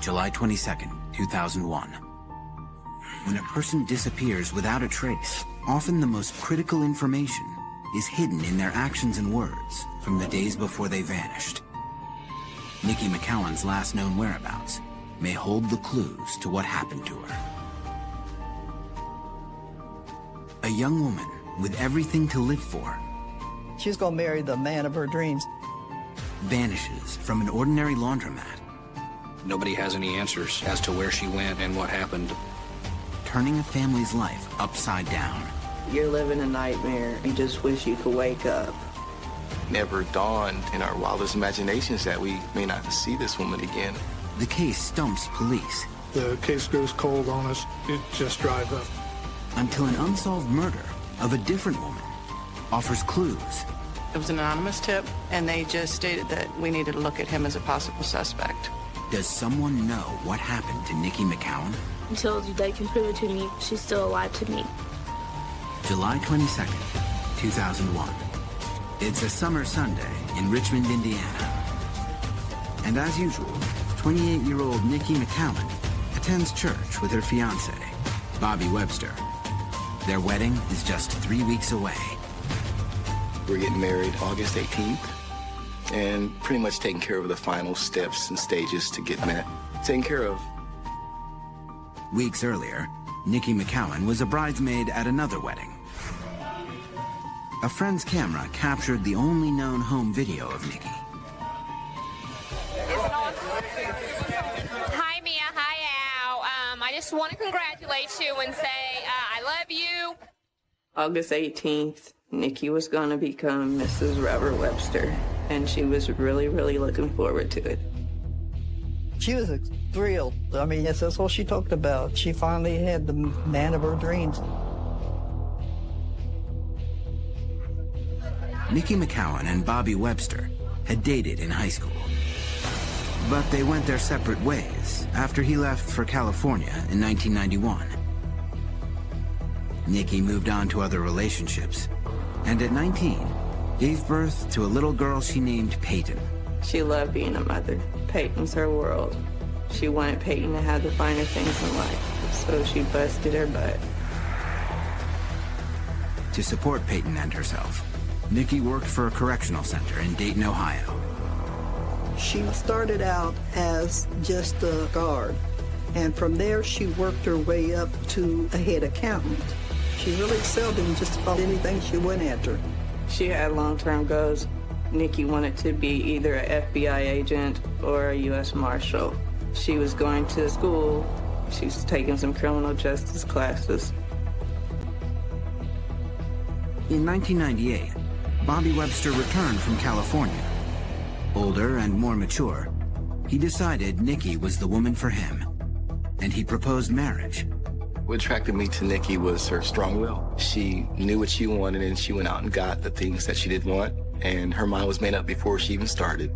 July 22nd, 2001. When a person disappears without a trace, often the most critical information is hidden in their actions and words from the days before they vanished. Nikki McCowan's last known whereabouts may hold the clues to what happened to her. A young woman with everything to live for She's gonna marry the man of her dreams. vanishes from an ordinary laundromat, Nobody has any answers as to where she went and what happened. turning a family's life upside down. You're living a nightmare. You just wish you could wake up. Never dawned in our wildest imaginations that we may not see this woman again. The case stumps police The case goes cold on us. It just drives up. until an unsolved murder of a different woman offers clues. It was an anonymous tip, and they just stated that we needed to look at him as a possible suspect. Does someone know what happened to Nikki McCowan? Until they can prove it to me, she's still alive to me. July 22nd, 2001. It's a summer Sunday in Richmond, Indiana. And as usual, 28-year-old Nikki McCowan attends church with her fiancé, Bobby Webster. Their wedding is just 3 weeks away. We're getting married August 18th and pretty much taking care of the final steps and stages to get met. Taken care of. Weeks earlier, Nikki McCowan was a bridesmaid at another wedding. A friend's camera captured the only known home video of Nikki. Hi, Mia. Hi, Al. I just want to congratulate you and say I love you. August 18th, Nikki was going to become Mrs. Robert Webster, and she was really, really looking forward to it. She was thrilled. I mean, yes, that's what she talked about. She finally had the man of her dreams. Nikki McCowan and Bobby Webster had dated in high school. But they went their separate ways after he left for California in 1991. Nikki moved on to other relationships, and at 19, gave birth to a little girl she named Peyton. She loved being a mother. Peyton's her world. She wanted Peyton to have the finer things in life, so she busted her butt. To support Peyton and herself, Nikki worked for a correctional center in Dayton, Ohio. She started out as just a guard, and from there she worked her way up to a head accountant. She really excelled in just about anything she went after. She had long-term goals. Nikki wanted to be either an FBI agent or a U.S. Marshal. She was going to school. She was taking some criminal justice classes. In 1998, Bobby Webster returned from California. Older and more mature, he decided Nikki was the woman for him, and he proposed marriage. What attracted me to Nikki was her strong will. She knew what she wanted and she went out and got the things that she did want, and her mind was made up before she even started.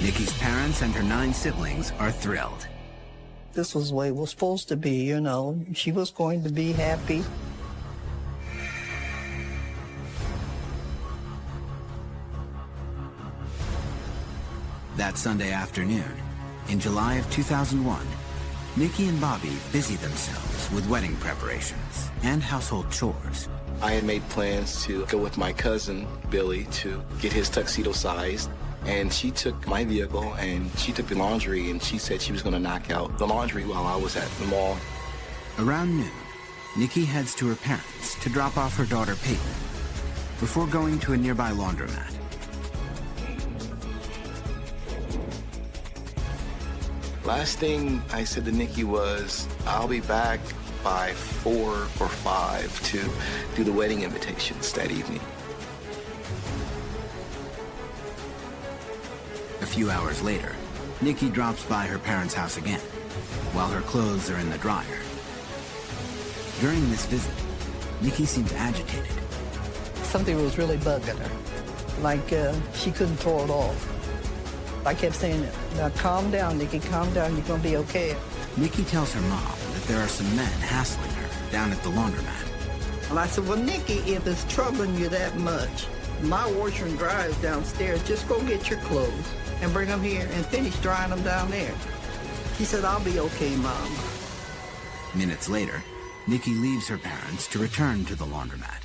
Nikki's parents and her 9 siblings are thrilled. This was the way it was supposed to be, you know. She was going to be happy. That Sunday afternoon, in July of 2001, Nikki and Bobby busied themselves with wedding preparations and household chores. I had made plans to go with my cousin, Billy, to get his tuxedo sized. And she took my vehicle and she took the laundry and she said she was going to knock out the laundry while I was at the mall. Around noon, Nikki heads to her parents to drop off her daughter Peyton before going to a nearby laundromat. Last thing I said to Nikki was, I'll be back by 4 or 5 to do the wedding invitations that evening. A few hours later, Nikki drops by her parents' house again, while her clothes are in the dryer. During this visit, Nikki seems agitated. Something was really bugging her, like she couldn't throw it off. I kept saying, now calm down, Nikki, calm down, you're gonna be okay. Nikki tells her mom that there are some men hassling her down at the laundromat. And I said, well, Nikki, if it's troubling you that much, my washer and dryer is downstairs. Just go get your clothes and bring them here and finish drying them down there. She said, I'll be okay, Mom. Minutes later, Nikki leaves her parents to return to the laundromat.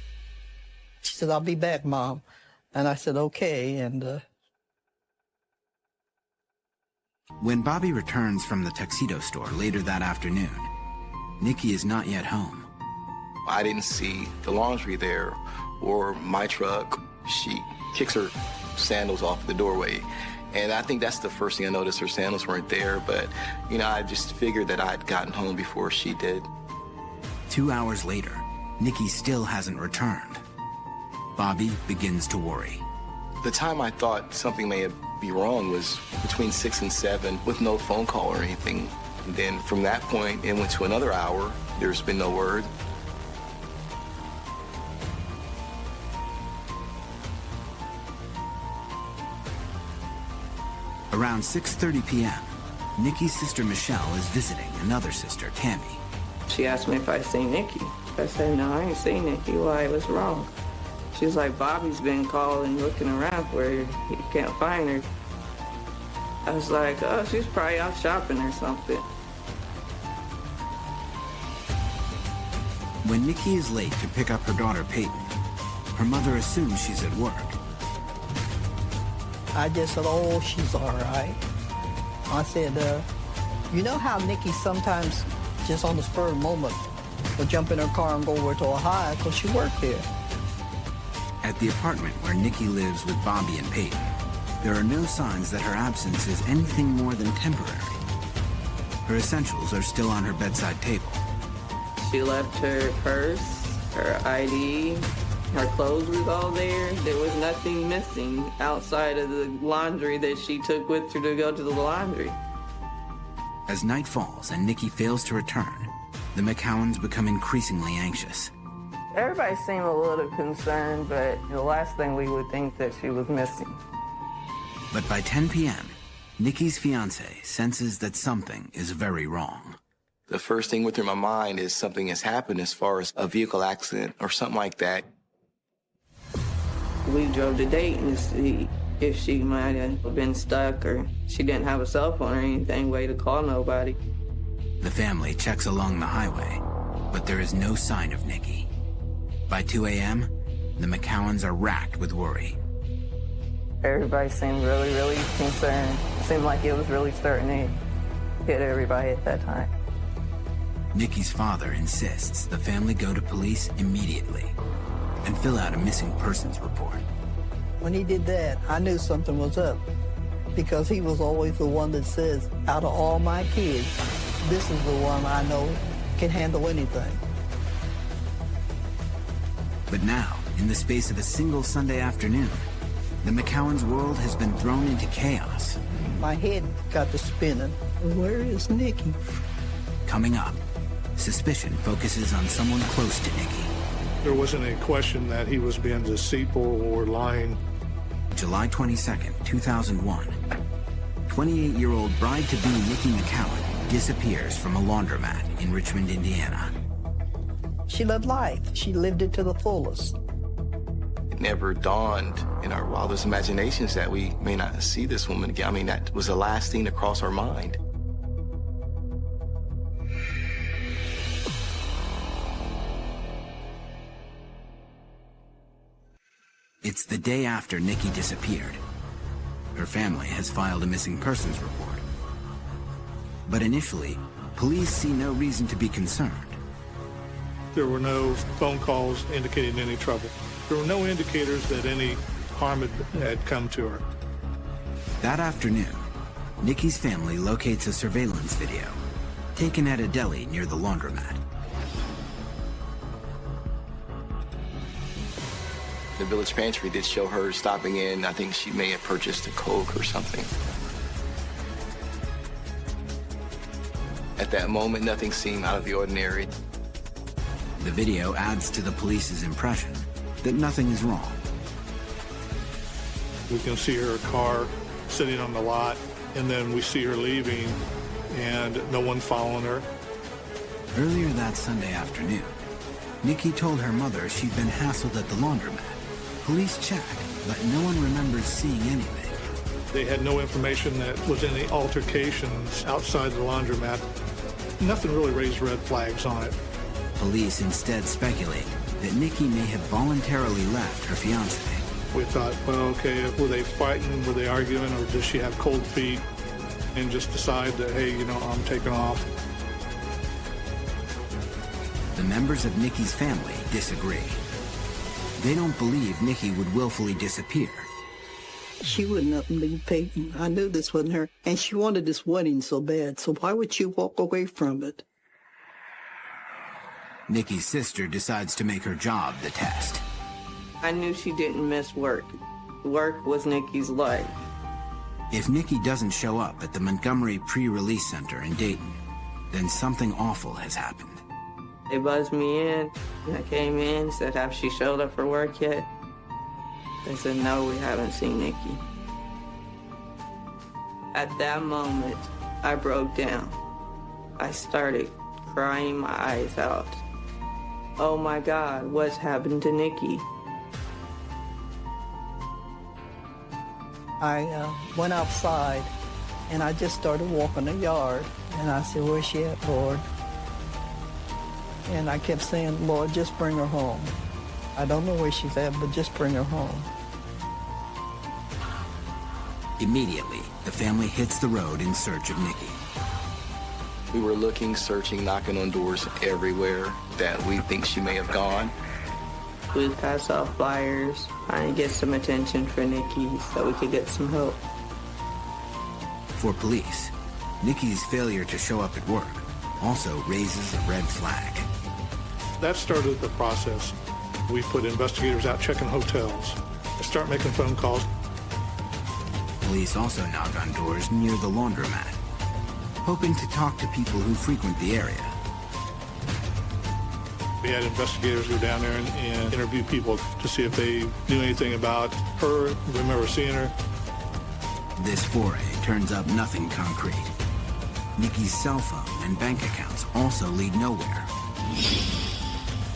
She said, I'll be back, Mom. And I said, okay. And when Bobby returns from the tuxedo store later that afternoon, Nikki is not yet home. I didn't see the laundry there or my truck. She kicks her sandals off the doorway. And I think that's the first thing I noticed. Her sandals weren't there, but, I just figured that I'd gotten home before she did. 2 hours later, Nikki still hasn't returned. Bobby begins to worry. The time I thought something may be wrong was between 6 and 7 with no phone call or anything. And then from that point, it went to another hour. There's been no word. Around 6:30 p.m., Nikki's sister Michelle is visiting another sister, Tammy. She asked me if I seen Nikki. I said, no, I ain't seen Nikki. Why? What's wrong? She was like, Bobby's been calling, looking around for her. He can't find her. I was like, oh, she's probably out shopping or something. When Nikki is late to pick up her daughter, Peyton, her mother assumes she's at work. I just said, oh, she's all right. I said, you know how Nikki sometimes, just on the spur of the moment, will jump in her car and go over to Ohio because she worked there. At the apartment where Nikki lives with Bobby and Peyton, there are no signs that her absence is anything more than temporary. Her essentials are still on her bedside table. She left her purse, her ID, her clothes was all there. There was nothing missing outside of the laundry that she took with her to go to the laundry. As night falls and Nikki fails to return, the McCowans become increasingly anxious. Everybody seemed a little concerned, but the last thing we would think that she was missing. But by 10 p.m., Nikki's fiancé senses that something is very wrong. The first thing went through my mind is something has happened as far as a vehicle accident or something like that. We drove to Dayton to see if she might have been stuck or she didn't have a cell phone or anything, way to call nobody. The family checks along the highway, but there is no sign of Nikki. By 2 a.m., the McCowans are racked with worry. Everybody seemed really, really concerned. It seemed like it was really starting to hit everybody at that time. Nikki's father insists the family go to police immediately and fill out a missing persons report. When he did that, I knew something was up because he was always the one that says, out of all my kids, this is the one I know can handle anything. But now, in the space of a single Sunday afternoon, the McCowans' world has been thrown into chaos. My head got to spinning. Where is Nikki? Coming up, suspicion focuses on someone close to Nikki. There wasn't any question that he was being deceitful or lying. July 22nd, 2001. 28-year-old bride-to-be Nikki McCowan disappears from a laundromat in Richmond, Indiana. She lived life. She lived it to the fullest. It never dawned in our wildest imaginations that we may not see this woman again. I mean, that was the last thing to cross our mind. It's the day after Nikki disappeared. Her family has filed a missing persons report. But initially, police see no reason to be concerned. There were no phone calls indicating any trouble. There were no indicators that any harm had come to her. That afternoon, Nikki's family locates a surveillance video taken at a deli near the laundromat. The village pantry did show her stopping in. I think she may have purchased a Coke or something. At that moment, nothing seemed out of the ordinary. The video adds to the police's impression that nothing is wrong. We can see her car sitting on the lot, and then we see her leaving, and no one following her. Earlier that Sunday afternoon, Nikki told her mother she'd been hassled at the laundromat. Police checked, but no one remembers seeing anything. They had no information that was any altercations outside the laundromat. Nothing really raised red flags on it. Police instead speculate that Nikki may have voluntarily left her fiancé. We thought, well, okay, were they fighting, were they arguing, or does she have cold feet and just decide that, hey, you know, I'm taking off? The members of Nikki's family disagree. They don't believe Nikki would willfully disappear. She wouldn't have been Peyton. I knew this wasn't her. And she wanted this wedding so bad, so why would she walk away from it? Nikki's sister decides to make her job the test. I knew she didn't miss work. Work was Nikki's life. If Nikki doesn't show up at the Montgomery Pre-Release Center in Dayton, then something awful has happened. They buzzed me in. I came in, said, have she showed up for work yet? They said, no, we haven't seen Nikki. At that moment, I broke down. I started crying my eyes out. Oh my God, what's happened to Nikki? I went outside, and I just started walking the yard. And I said, where's she at, Lord? And I kept saying, Lord, just bring her home. I don't know where she's at, but just bring her home. Immediately, the family hits the road in search of Nikki. We were looking, searching, knocking on doors everywhere that we think she may have gone. We passed off flyers, trying to get some attention for Nikki so we could get some help. For police, Nikki's failure to show up at work also raises a red flag. That started the process. We put investigators out checking hotels. They start making phone calls. Police also knock on doors near the laundromat, hoping to talk to people who frequent the area. We had investigators go down there and interview people to see if they knew anything about her, remember seeing her. This foray turns up nothing concrete. Nikki's cell phone and bank accounts also lead nowhere.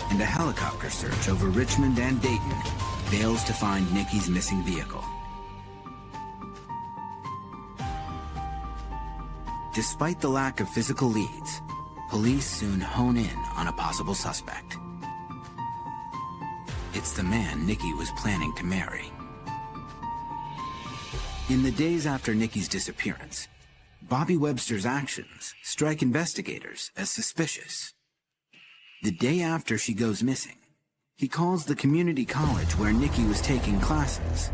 And a helicopter search over Richmond and Dayton fails to find Nikki's missing vehicle. Despite the lack of physical leads, police soon hone in on a possible suspect. It's the man Nikki was planning to marry. In the days after Nikki's disappearance, Bobby Webster's actions strike investigators as suspicious. The day after she goes missing, he calls the community college where Nikki was taking classes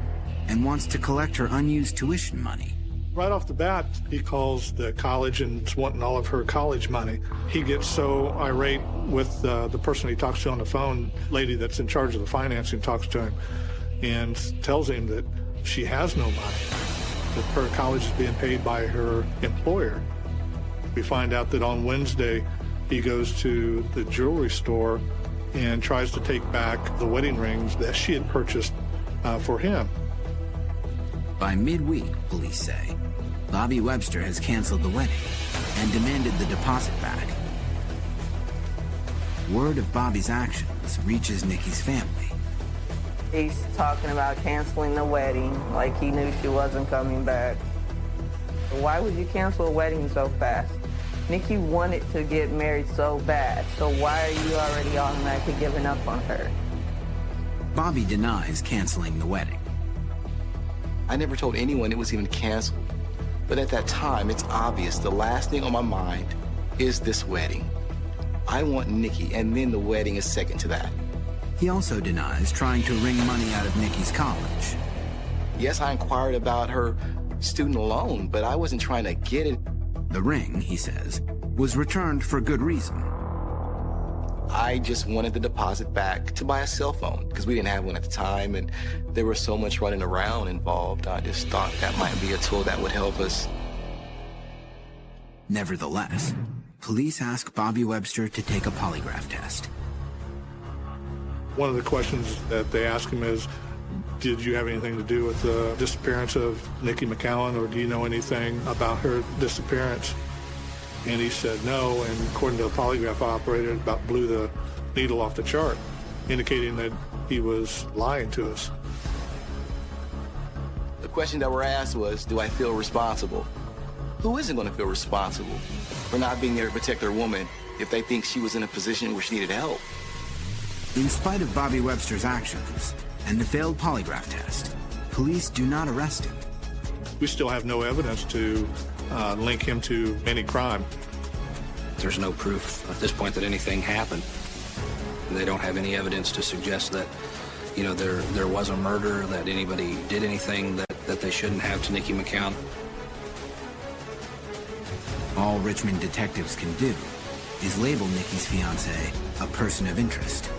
and wants to collect her unused tuition money. Right off the bat, he calls the college and is wanting all of her college money. He gets so irate with the person he talks to on the phone, lady that's in charge of the financing, talks to him and tells him that she has no money, that her college is being paid by her employer. We find out that on Wednesday, he goes to the jewelry store and tries to take back the wedding rings that she had purchased for him. By midweek, police say, Bobby Webster has canceled the wedding and demanded the deposit back. Word of Bobby's actions reaches Nikki's family. He's talking about canceling the wedding like he knew she wasn't coming back. Why would you cancel a wedding so fast? Nikki wanted to get married so bad, so why are you already automatically giving up on her? Bobby denies canceling the wedding. I never told anyone it was even canceled. But at that time, it's obvious the last thing on my mind is this wedding. I want Nikki, and then the wedding is second to that. He also denies trying to wring money out of Nikki's college. Yes, I inquired about her student loan, but I wasn't trying to get it. The ring, he says, was returned for good reason. I just wanted the deposit back to buy a cell phone because we didn't have one at the time, and there was so much running around involved. I just thought that might be a tool that would help us. Nevertheless, police ask Bobby Webster to take a polygraph test. One of the questions that they ask him is, did you have anything to do with the disappearance of Nikki McCowan, or do you know anything about her disappearance? And he said no, and according to the polygraph operator, it about blew the needle off the chart, indicating that he was lying to us. The question that were asked was, do I feel responsible? Who isn't going to feel responsible for not being there to protect their woman if they think she was in a position where she needed help? In spite of Bobby Webster's actions and the failed polygraph test, police do not arrest him. We still have no evidence to link him to any crime. There's no proof at this point that anything happened. They don't have any evidence to suggest that, you know, there was a murder, that anybody did anything that they shouldn't have to Nikki McCown. All Richmond detectives can do is label Nikki's fiancé a person of interest.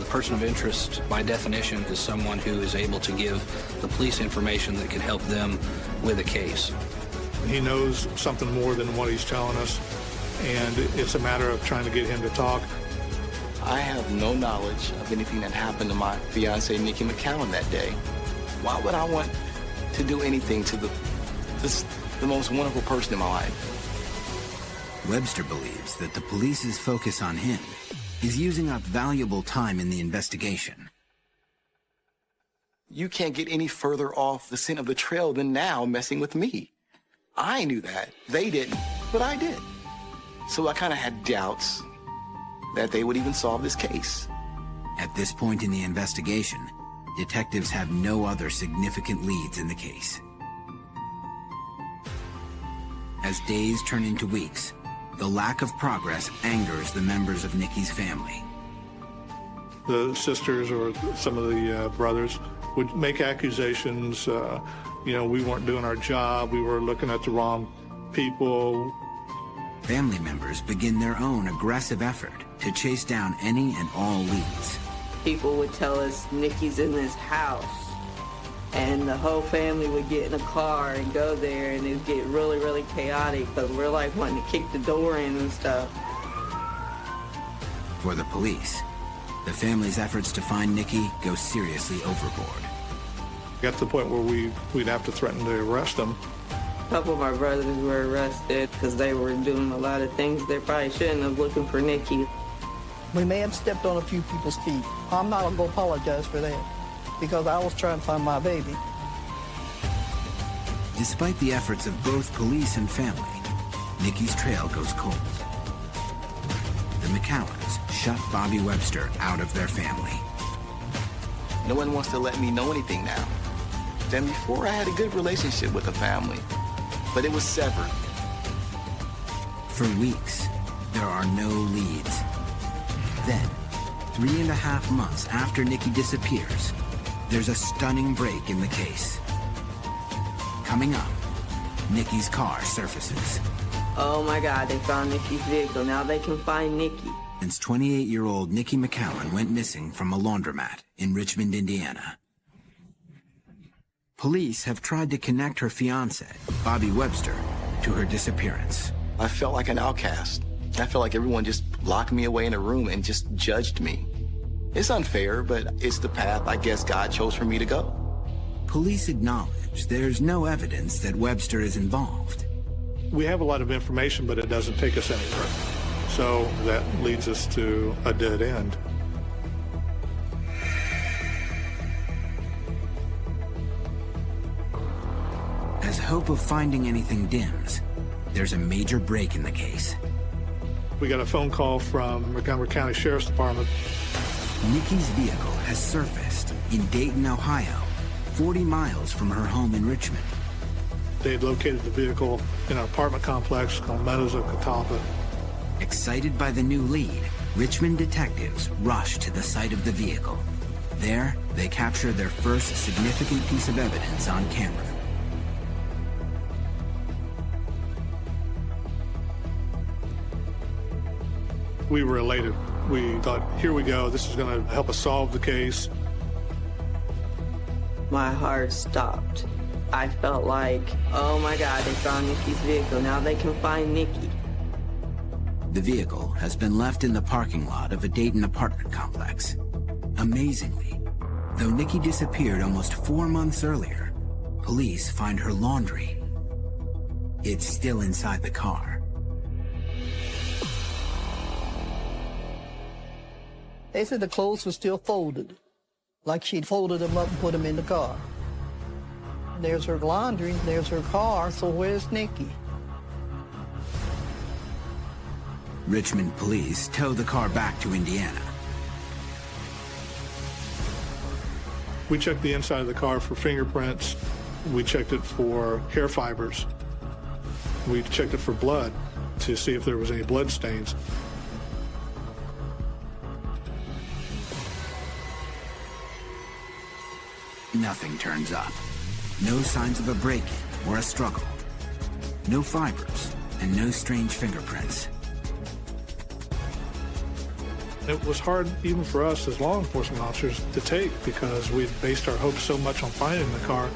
The person of interest, by definition, is someone who is able to give the police information that can help them with a case. He knows something more than what he's telling us, and it's a matter of trying to get him to talk. I have no knowledge of anything that happened to my fiancée, Nikki McCown, that day. Why would I want to do anything to the most wonderful person in my life? Webster believes that the police's focus on him is using up valuable time in the investigation. You can't get any further off the scent of the trail than now messing with me. I knew that. They didn't, but I did. So I kind of had doubts that they would even solve this case. At this point in the investigation, detectives have no other significant leads in the case. As days turn into weeks, the lack of progress angers the members of Nikki's family. The sisters or some of the brothers would make accusations, you know, we weren't doing our job, we were looking at the wrong people. Family members begin their own aggressive effort to chase down any and all leads. People would tell us Nikki's in this house, and the whole family would get in a car and go there, and it would get really, really chaotic, but we're like wanting to kick the door in and stuff. For the police, the family's efforts to find Nikki go seriously overboard. Got to the point where we'd have to threaten to arrest them. A couple of our brothers were arrested because they were doing a lot of things they probably shouldn't have, looking for Nikki. We may have stepped on a few people's feet. I'm not going to apologize for that, because I was trying to find my baby. Despite the efforts of both police and family, Nikki's trail goes cold. The McCowans shut Bobby Webster out of their family. No one wants to let me know anything now. Then before, I had a good relationship with the family, but it was severed. For weeks, there are no leads. Then, 3.5 months after Nikki disappears, there's a stunning break in the case. Coming up, Nikki's car surfaces. Oh my God, they found Nikki's vehicle. Now they can find Nikki. Since 28-year-old Nikki McCowan went missing from a laundromat in Richmond, Indiana. Police have tried to connect her fiancé, Bobby Webster, to her disappearance. I felt like an outcast. I felt like everyone just locked me away in a room and just judged me. It's unfair, but it's the path I guess God chose for me to go. Police acknowledge there's no evidence that Webster is involved. We have a lot of information, but it doesn't take us anywhere. So that leads us to a dead end. As hope of finding anything dims, there's a major break in the case. We got a phone call from Montgomery County Sheriff's Department. Nikki's vehicle has surfaced in Dayton, Ohio, 40 miles from her home in Richmond. They had located the vehicle in an apartment complex called Meadows of Catalpa. Excited by the new lead, Richmond detectives rush to the site of the vehicle. There, they capture their first significant piece of evidence on camera. We were elated. We thought, here we go, this is going to help us solve the case. My heart stopped. I felt like, oh my God, they found Nikki's vehicle. Now they can find Nikki. The vehicle has been left in the parking lot of a Dayton apartment complex. Amazingly, though Nikki disappeared almost 4 months earlier, police find her laundry. It's still inside the car. They said the clothes were still folded, like she'd folded them up and put them in the car. there's her laundry, there's her car, so where's Nikki? Richmond police tow the car back to Indiana. We checked the inside of the car for fingerprints. We checked it for hair fibers. We checked it for blood to see if there was any blood stains. Nothing turns up. No signs of a break-in or a struggle. No fibers and no strange fingerprints. It was hard even for us as law enforcement officers to take because we'd based our hopes so much on finding the car.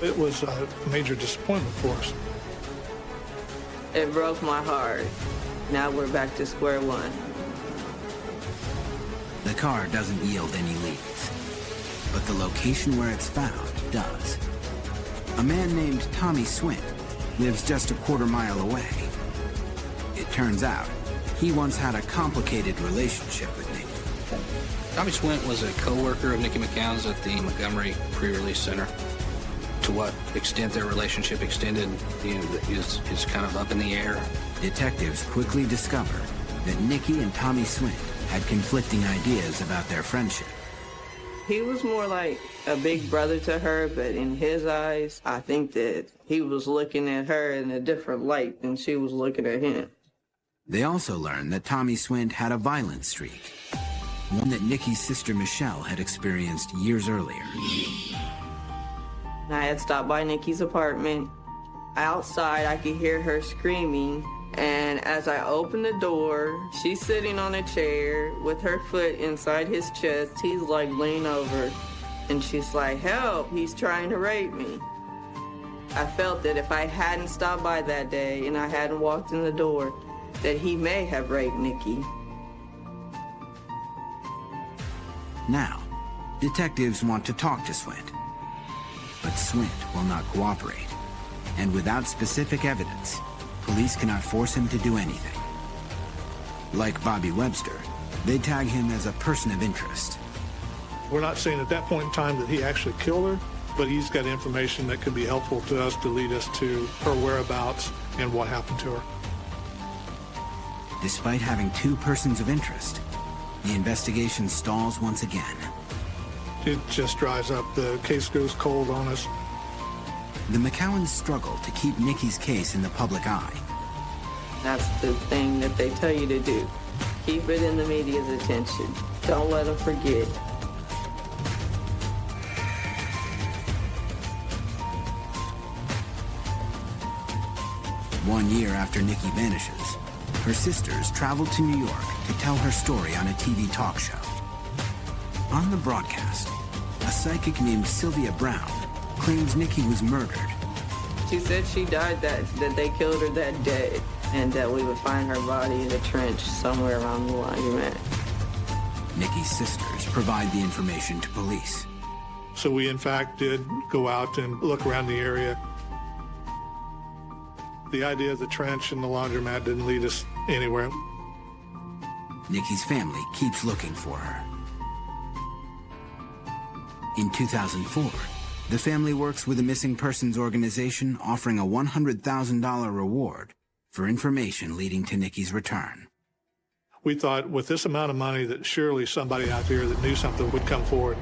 It was a major disappointment for us. It broke my heart. Now we're back to square one. The car doesn't yield any leads, but the location where it's found does. A man named Tommy Swint lives just a quarter-mile away. It turns out he once had a complicated relationship with Nikki. Tommy Swint was a co-worker of Nikki McCown's at the Montgomery Pre-Release Center. To what extent their relationship extended, is kind of up in the air. Detectives quickly discover that Nikki and Tommy Swint had conflicting ideas about their friendship. He was more like a big brother to her, but in his eyes, I think that he was looking at her in a different light than she was looking at him. They also learned that Tommy Swint had a violent streak, one that Nikki's sister Michelle had experienced years earlier. I had stopped by Nikki's apartment. Outside, I could hear her screaming, and as I opened the door, she's sitting on a chair with her foot inside his chest. He's like leaning over, and she's like, "Help, he's trying to rape me." I felt that if I hadn't stopped by that day and I hadn't walked in the door, that he may have raped Nikki. Now, detectives want to talk to Swint, but Swint will not cooperate. And without specific evidence, police cannot force him to do anything. Like Bobby Webster, they tag him as a person of interest. We're not saying at that point in time that he actually killed her, but he's got information that could be helpful to us to lead us to her whereabouts and what happened to her. Despite having two persons of interest, the investigation stalls once again. It just dries up. The case goes cold on us. The McCowans struggle to keep Nikki's case in the public eye. That's the thing that they tell you to do. Keep it in the media's attention. Don't let them forget. One year after Nikki vanishes, her sisters travel to New York to tell her story on a TV talk show. On the broadcast, a psychic named Sylvia Brown claims Nikki was murdered. She said she died, that they killed her that day, and that we would find her body in a trench somewhere around the laundromat. Nikki's sisters provide the information to police. So we, in fact, did go out and look around the area. The idea of the trench and the laundromat didn't lead us anywhere. Nikki's family keeps looking for her. In 2004, the family works with a missing persons organization offering a $100,000 reward for information leading to Nikki's return. We thought with this amount of money that surely somebody out there that knew something would come forward.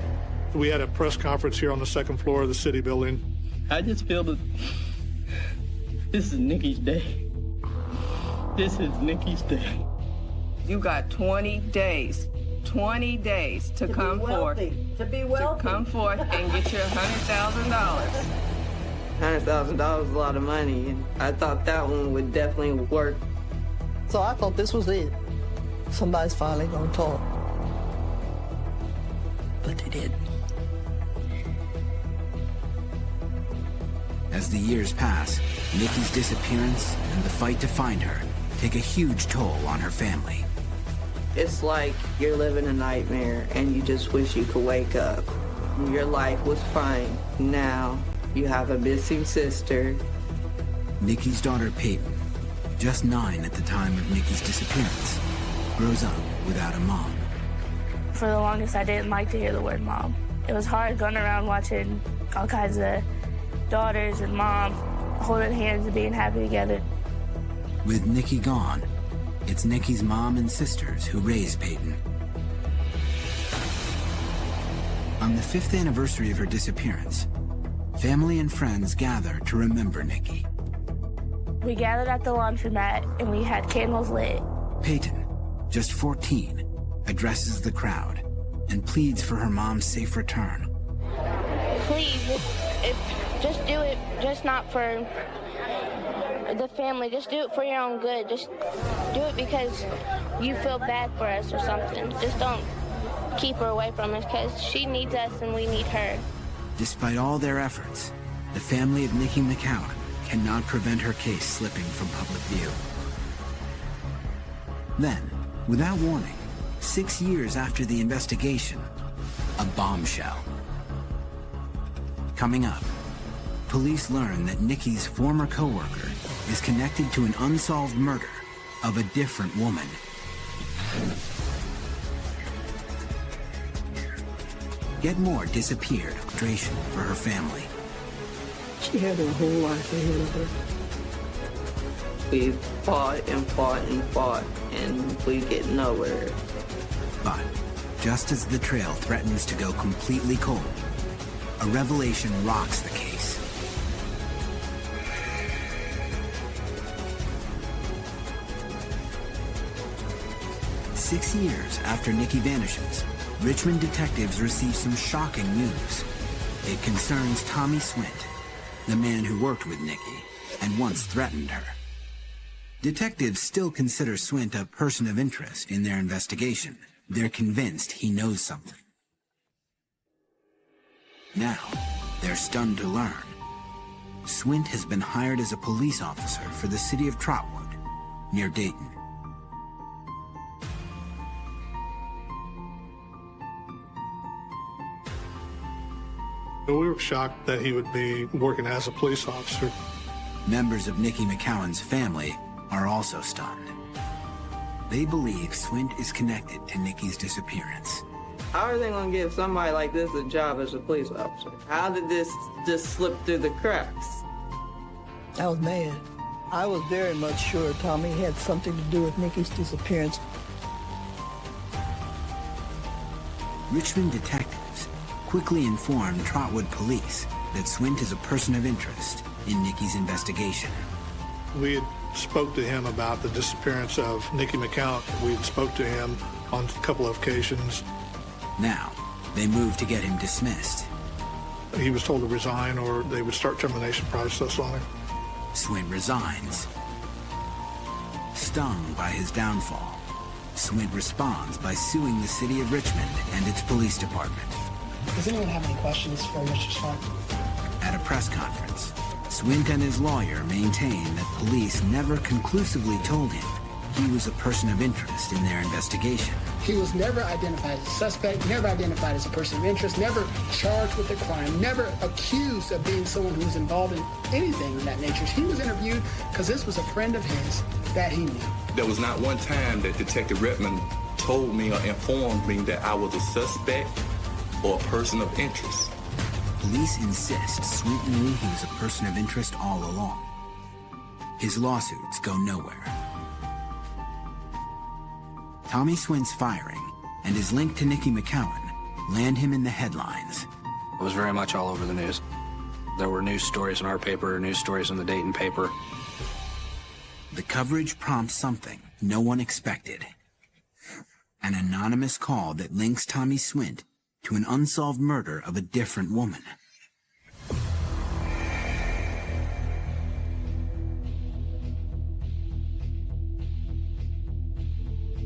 We had a press conference here on the second floor of the city building. I just feel that this is Nikki's day. This is Nikki's day. You got 20 days. 20 days to come forth. To be wealthy. To come forth and get your $100,000. $100,000 is a lot of money, and I thought that one would definitely work. So I thought this was it. Somebody's finally gonna talk. But they didn't. As the years pass, Nikki's disappearance and the fight to find her take a huge toll on her family. It's like you're living a nightmare and you just wish you could wake up. Your life was fine. Now you have a missing sister. Nikki's daughter Peyton, just 9 at the time of Nikki's disappearance, grows up without a mom. For the longest, I didn't like to hear the word mom. It was hard going around watching all kinds of daughters and mom holding hands and being happy together. With Nikki gone, it's Nikki's mom and sisters who raised Peyton. On the 5th anniversary of her disappearance, family and friends gather to remember Nikki. We gathered at the laundromat and we had candles lit. Peyton, just 14, addresses the crowd and pleads for her mom's safe return. Please, just do it, just not for the family. Just do it for your own good. Just do it because you feel bad for us or something. Just don't keep her away from us because she needs us and we need her. Despite all their efforts, the family of Nikki McCowan cannot prevent her case slipping from public view. Then, without warning, 6 years after the investigation, a bombshell. Coming up, police learn that Nikki's former coworker is connected to an unsolved murder of a different woman. Get more disappeared frustration for her family. She had her whole life ahead of her. We fought and fought and fought, and we get nowhere. But just as the trail threatens to go completely cold, a revelation rocks the case. Six years after Nikki vanishes, Richmond detectives receive some shocking news. It concerns Tommy Swint, the man who worked with Nikki and once threatened her. Detectives still consider Swint a person of interest in their investigation. They're convinced he knows something. Now, they're stunned to learn Swint has been hired as a police officer for the city of Trotwood, near Dayton. We were shocked that he would be working as a police officer. Members of Nikki McCowan's family are also stunned. They believe Swint is connected to Nikki's disappearance. How are they going to give somebody like this a job as a police officer? How did this just slip through the cracks? I was mad. I was very much sure Tommy had something to do with Nikki's disappearance. Richmond detectives quickly informed Trotwood police that Swint is a person of interest in Nikki's investigation. We had spoke to him about the disappearance of Nikki McCowan. We had spoke to him on a couple of occasions. Now, they move to get him dismissed. He was told to resign or they would start termination process on him. Swint resigns. Stung by his downfall, Swint responds by suing the city of Richmond and its police department. Does anyone have any questions for Mr. Swint? At a press conference, Swint and his lawyer maintain that police never conclusively told him he was a person of interest in their investigation. He was never identified as a suspect, never identified as a person of interest, never charged with a crime, never accused of being someone who was involved in anything of that nature. He was interviewed because this was a friend of his that he knew. There was not one time that Detective Redmond told me or informed me that I was a suspect or a person of interest. Police insist Swint knew he was a person of interest all along. His lawsuits go nowhere. Tommy Swint's firing and his link to Nikki McCowan land him in the headlines. It was very much all over the news. There were news stories in our paper, news stories in the Dayton paper. The coverage prompts something no one expected. An anonymous call that links Tommy Swint to an unsolved murder of a different woman.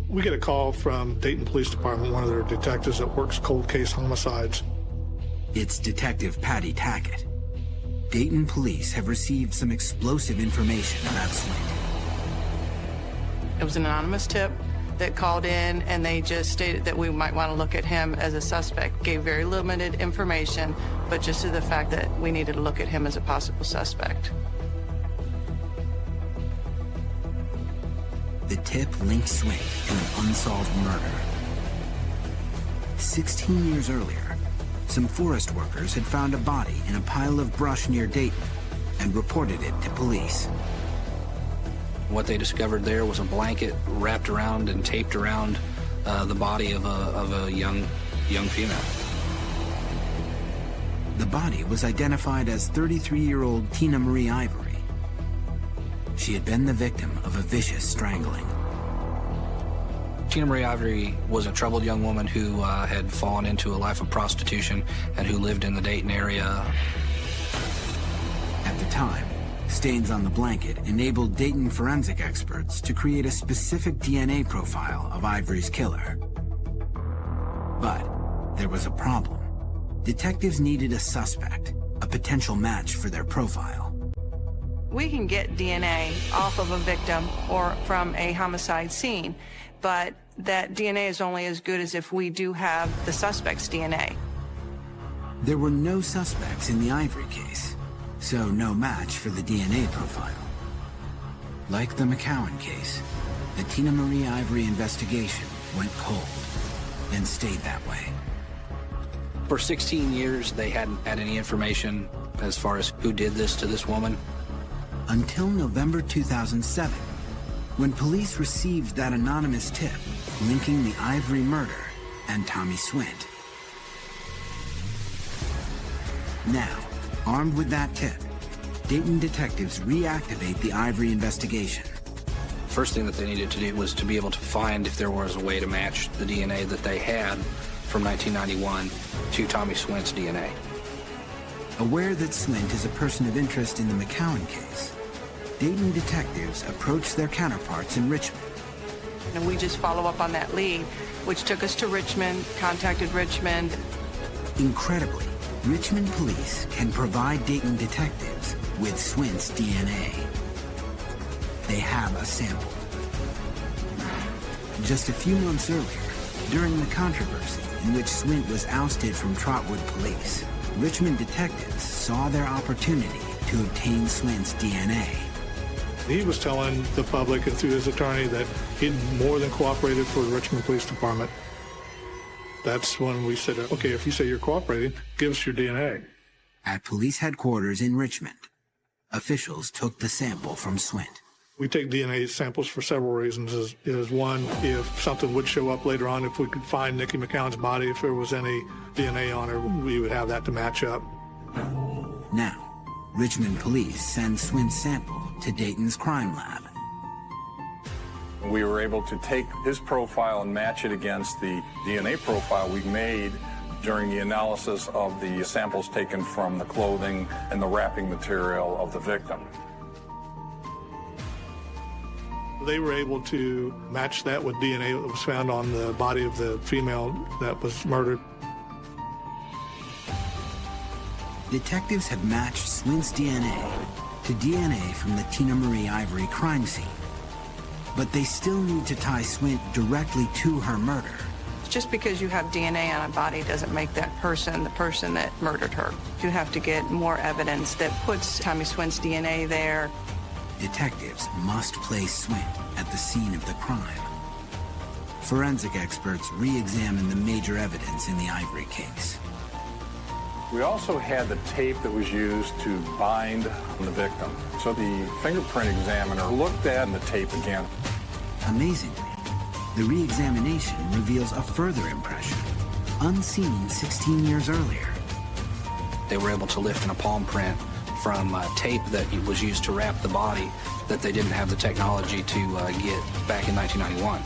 We get a call from Dayton Police Department, one of their detectives that works cold case homicides. It's Detective Patty Tackett. Dayton police have received some explosive information about Swint. It was an anonymous tip that called in, and they just stated that we might want to look at him as a suspect. Gave very limited information, but just to the fact that we needed to look at him as a possible suspect. The tip links Swint to an unsolved murder. 16 years earlier, some forest workers had found a body in a pile of brush near Dayton and reported it to police. What they discovered there was a blanket wrapped around and taped around the body of a young female. The body was identified as 33-year-old Tina Marie Ivory. She had been the victim of a vicious strangling. Tina Marie Ivory was a troubled young woman who had fallen into a life of prostitution and who lived in the Dayton area. At the time, stains on the blanket enabled Dayton forensic experts to create a specific DNA profile of Ivory's killer. But there was a problem. Detectives needed a suspect, a potential match for their profile. We can get DNA off of a victim or from a homicide scene, but that DNA is only as good as if we do have the suspect's DNA. There were no suspects in the Ivory case, so no match for the DNA profile. Like the McCowan case, the Tina Marie Ivory investigation went cold and stayed that way. For 16 years, they hadn't had any information as far as who did this to this woman. Until November 2007, when police received that anonymous tip linking the Ivory murder and Tommy Swint. Now, armed with that tip, Dayton detectives reactivate the Ivory investigation. First thing that they needed to do was to be able to find if there was a way to match the DNA that they had from 1991 to Tommy Swint's DNA. Aware that Swint is a person of interest in the McCowan case, Dayton detectives approached their counterparts in Richmond. And we just follow up on that lead, which took us to Richmond, contacted Richmond. Incredibly, Richmond police can provide Dayton detectives with Swint's DNA. They have a sample. Just a few months earlier, during the controversy in which Swint was ousted from Trotwood Police, Richmond detectives saw their opportunity to obtain Swint's DNA. He was telling the public and through his attorney that he'd more than cooperated for the Richmond Police Department. That's when we said, okay, if you say you're cooperating, give us your DNA. At police headquarters in Richmond, officials took the sample from Swint. We take DNA samples for several reasons. Is one, if something would show up later on, if we could find Nikki McCowan's body, if there was any DNA on her, we would have that to match up. Now, Richmond police send Swint's sample to Dayton's crime lab. We were able to take his profile and match it against the DNA profile we made during the analysis of the samples taken from the clothing and the wrapping material of the victim. They were able to match that with DNA that was found on the body of the female that was murdered. Detectives have matched Swint's DNA to DNA from the Tina Marie Ivory crime scene. But they still need to tie Swint directly to her murder. Just because you have DNA on a body doesn't make that person the person that murdered her. You have to get more evidence that puts Tommy Swint's DNA there. Detectives must place Swint at the scene of the crime. Forensic experts re-examine the major evidence in the Ivory case. We also had the tape that was used to bind the victim. So the fingerprint examiner looked at the tape again. Amazingly, the re-examination reveals a further impression, unseen 16 years earlier. They were able to lift in a palm print from tape that was used to wrap the body that they didn't have the technology to get back in 1991.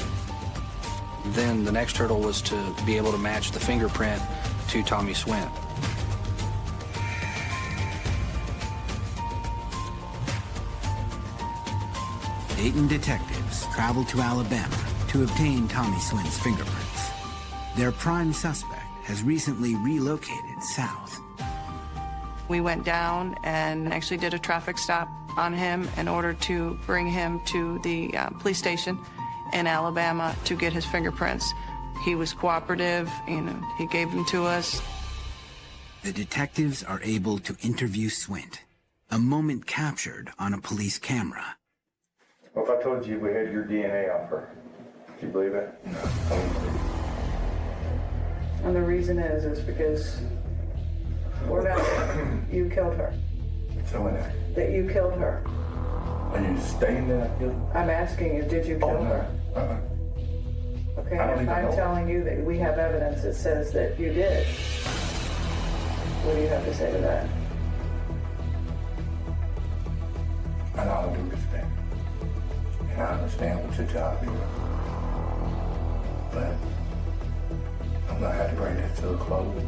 Then the next hurdle was to be able to match the fingerprint to Tommy Swint. Dayton detectives traveled to Alabama to obtain Tommy Swint's fingerprints. Their prime suspect has recently relocated south. We went down and actually did a traffic stop on him in order to bring him to the police station in Alabama to get his fingerprints. He was cooperative, he gave them to us. The detectives are able to interview Swint, a moment captured on a police camera. Well, if I told you we had your DNA off her, would you believe it? No. And the reason is because We're not saying you killed her. So when That you killed her. are you stating that I killed her? I'm asking you, did you kill her? Okay, I don't if even I'm know. telling you that we have evidence that says that you did, what do you have to say to that? And I do respect. And I understand what your job is. But I'm gonna have to bring this to a close.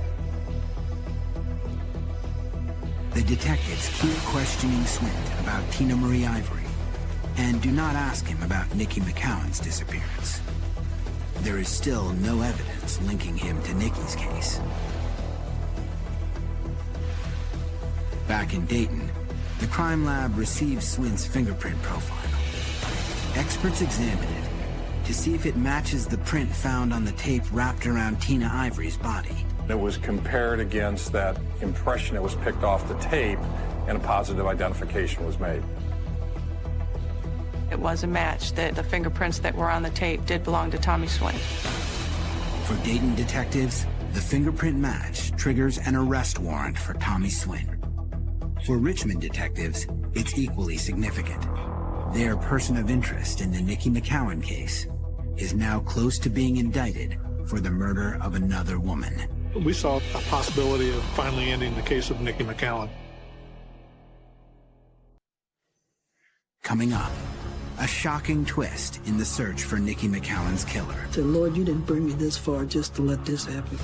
The detectives keep questioning Swint about Tina Marie Ivory and do not ask him about Nikki McCowan's disappearance. There is still no evidence linking him to Nikki's case. Back in Dayton, the crime lab receives Swint's fingerprint profile. Experts examine it to see if it matches the print found on the tape wrapped around Tina Ivory's body. It was compared against that impression that was picked off the tape, and a positive identification was made. It was a match that the fingerprints that were on the tape did belong to Tommy Swint. For Dayton detectives, the fingerprint match triggers an arrest warrant for Tommy Swint. For Richmond detectives, it's equally significant. Their person of interest in the Nikki McCowan case is now close to being indicted for the murder of another woman. We saw a possibility of finally ending the case of Nikki McCowan. Coming up, a shocking twist in the search for Nikki McCowan's killer. I said, Lord, you didn't bring me this far just to let this happen.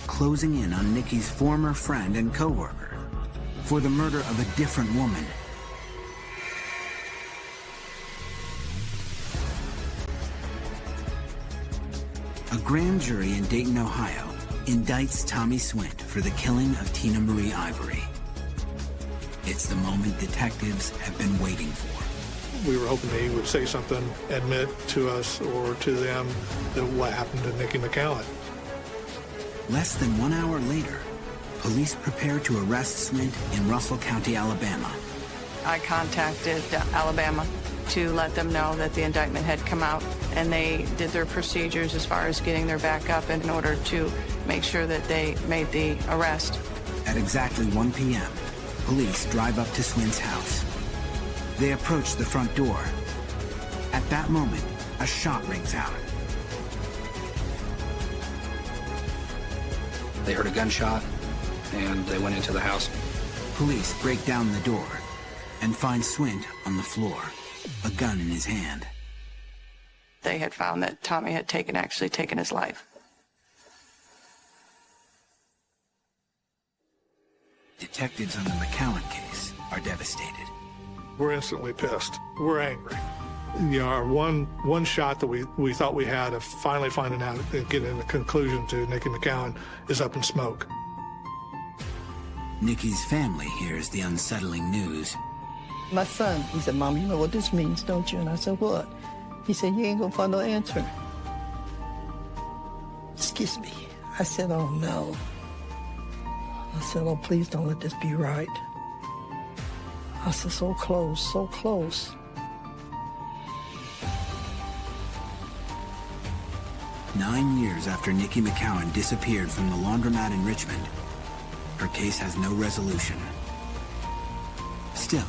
Closing in on Nikki's former friend and co-worker for the murder of a different woman. A grand jury in Dayton, Ohio, indicts Tommy Swint for the killing of Tina Marie Ivory. It's the moment detectives have been waiting for. We were hoping that he would say something, admit to us or to them that what happened to Nikki McCowan. Less than 1 hour later, police prepare to arrest Swint in Russell County, Alabama. I contacted Alabama to let them know that the indictment had come out, and they did their procedures as far as getting their backup in order to make sure that they made the arrest. At exactly 1 p.m., police drive up to Swint's house. They approach the front door. At that moment, a shot rings out. They heard a gunshot, and they went into the house. Police break down the door and find Swint on the floor, a gun in his hand. They had found that Tommy had actually taken his life. Detectives on the McCowan case are devastated. We're instantly pissed. We're angry. You know, our one shot that we thought we had of finally finding out and getting a conclusion to Nikki McCowan is up in smoke. Nikki's family hears the unsettling news. My son, he said, Mom, you know what this means, don't you? And I said, what? He said, you ain't gonna find no answer. Just kiss me. I said, oh no. I said, oh, please don't let this be right. I said, so close, so close. Nine years after Nikki McCowan disappeared from the laundromat in Richmond, her case has no resolution. Still,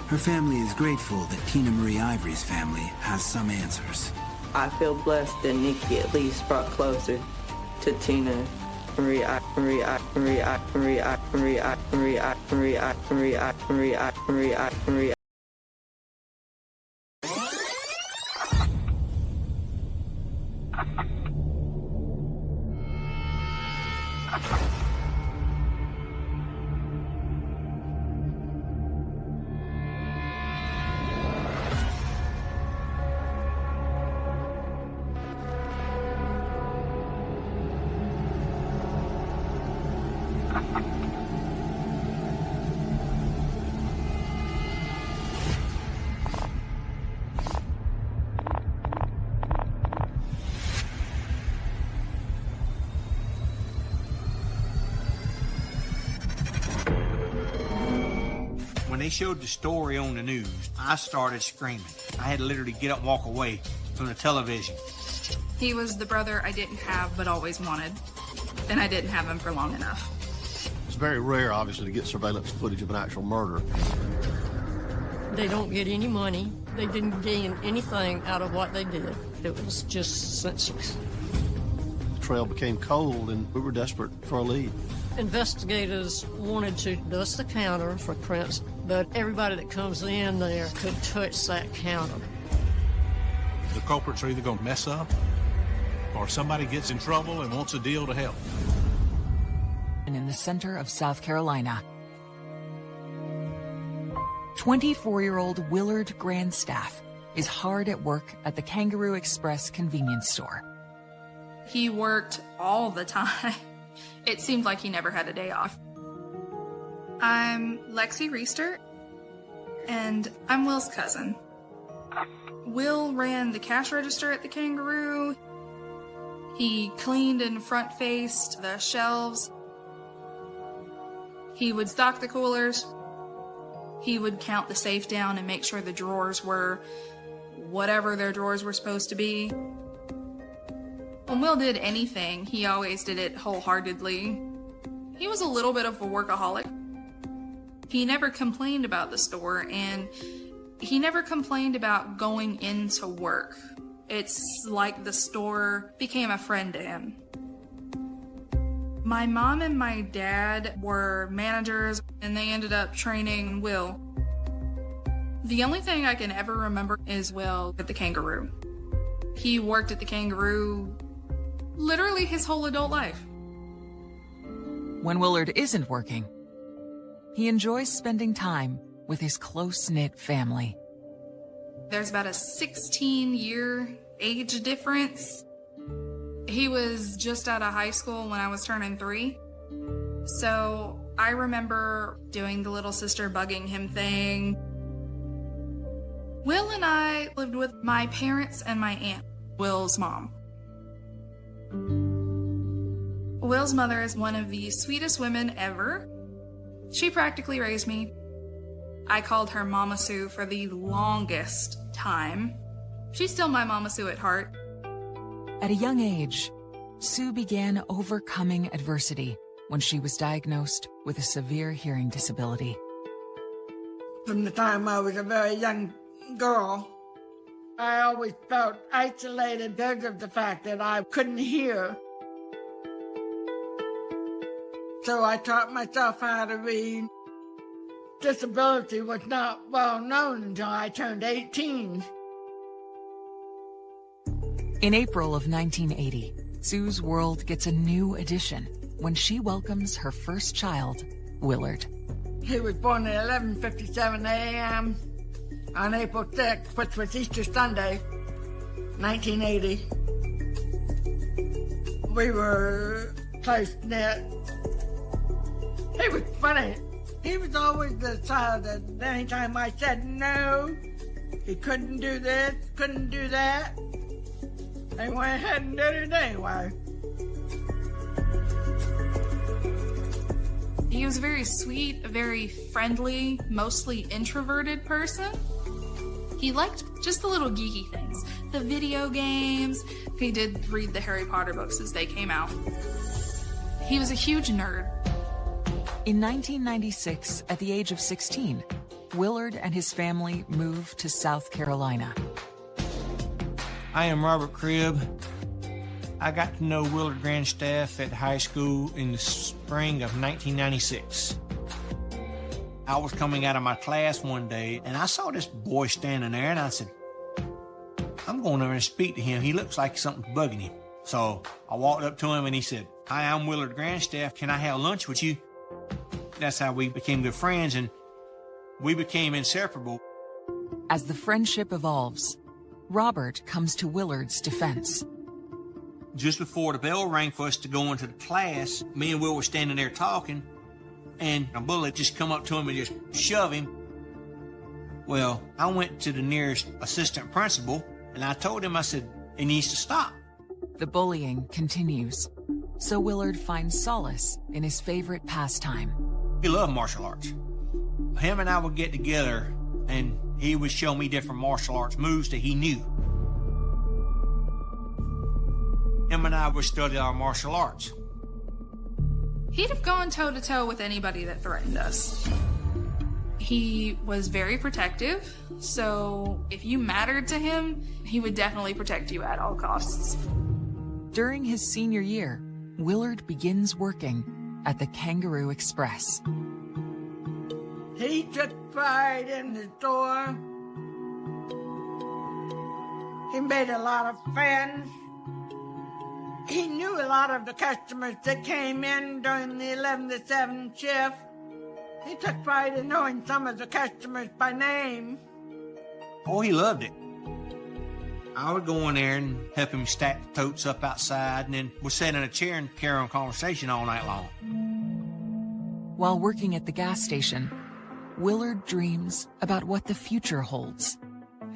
her family is grateful that Tina Marie Ivory's family has some answers. I feel blessed that Nikki at least brought closer to Tina Marie When they showed the story on the news, I started screaming. I had to literally get up and walk away from the television. He was the brother I didn't have but always wanted, and I didn't have him for long enough. It's very rare, obviously, to get surveillance footage of an actual murder. They don't get any money. They didn't gain anything out of what they did. It was just senseless. The trail became cold, and we were desperate for a lead. Investigators wanted to dust the counter for prints, but everybody that comes in there could touch that counter. The culprits are either going to mess up or somebody gets in trouble and wants a deal to help. And in the center of South Carolina, 24-year-old Willard Grandstaff is hard at work at the Kangaroo Express convenience store. He worked all the time. It seemed like he never had a day off. I'm Lexi Reister, and I'm Will's cousin. Will ran the cash register at the Kangaroo. He cleaned and front-faced the shelves. He would stock the coolers. He would count the safe down and make sure the drawers were whatever their drawers were supposed to be. When Will did anything, he always did it wholeheartedly. He was a little bit of a workaholic. He never complained about the store, and he never complained about going into work. It's like the store became a friend to him. My mom and my dad were managers, and they ended up training Will. The only thing I can ever remember is Will at the Kangaroo. He worked at the Kangaroo literally his whole adult life. When Willard isn't working, he enjoys spending time with his close-knit family. There's about a 16-year age difference. He was just out of high school when I was turning 3. So I remember doing the little sister bugging him thing. Will and I lived with my parents and my aunt, Will's mom. Will's mother is one of the sweetest women ever. She practically raised me. I called her Mama Sue for the longest time. She's still my Mama Sue at heart. At a young age, Sue began overcoming adversity when she was diagnosed with a severe hearing disability. From the time I was a very young girl, I always felt isolated because of the fact that I couldn't hear. So I taught myself how to read. Disability was not well known until I turned 18. In April of 1980, Sue's world gets a new addition when she welcomes her first child, Willard. He was born at 11:57 a.m. on April 6th, which was Easter Sunday, 1980. We were close-knit. He was funny. He was always the child that anytime I said no, he couldn't do this, couldn't do that, they went ahead and did it anyway. He was very sweet, a very friendly, mostly introverted person. He liked just the little geeky things, the video games. He did read the Harry Potter books as they came out. He was a huge nerd. In 1996, at the age of 16, Willard and his family moved to South Carolina. I am Robert Cribb. I got to know Willard Grandstaff at high school in the spring of 1996. I was coming out of my class one day, and I saw this boy standing there, and I said, I'm going over and speak to him. He looks like something's bugging him. So I walked up to him, and he said, Hi, I'm Willard Grandstaff. Can I have lunch with you? That's how we became good friends, and we became inseparable. As the friendship evolves, Robert comes to Willard's defense. Just before the bell rang for us to go into the class, me and Will were standing there talking, and a bullet just come up to him and just shove him. Well, I went to the nearest assistant principal, and I told him, I said, he needs to stop. The bullying continues, so Willard finds solace in his favorite pastime. He loved martial arts. Him and I would get together, and he would show me different martial arts moves that he knew. Alabama and I were studying our martial arts. He'd have gone toe-to-toe with anybody that threatened us. He was very protective, so if you mattered to him, he would definitely protect you at all costs. During his senior year, Willard begins working at the Kangaroo Express. He took pride in the store. He made a lot of friends. He knew a lot of the customers that came in during the 11 to 7 shift. He took pride in knowing some of the customers by name. Oh, he loved it. I would go in there and help him stack the totes up outside, and then we'd sit in a chair and carry on conversation all night long. While working at the gas station, Willard dreams about what the future holds.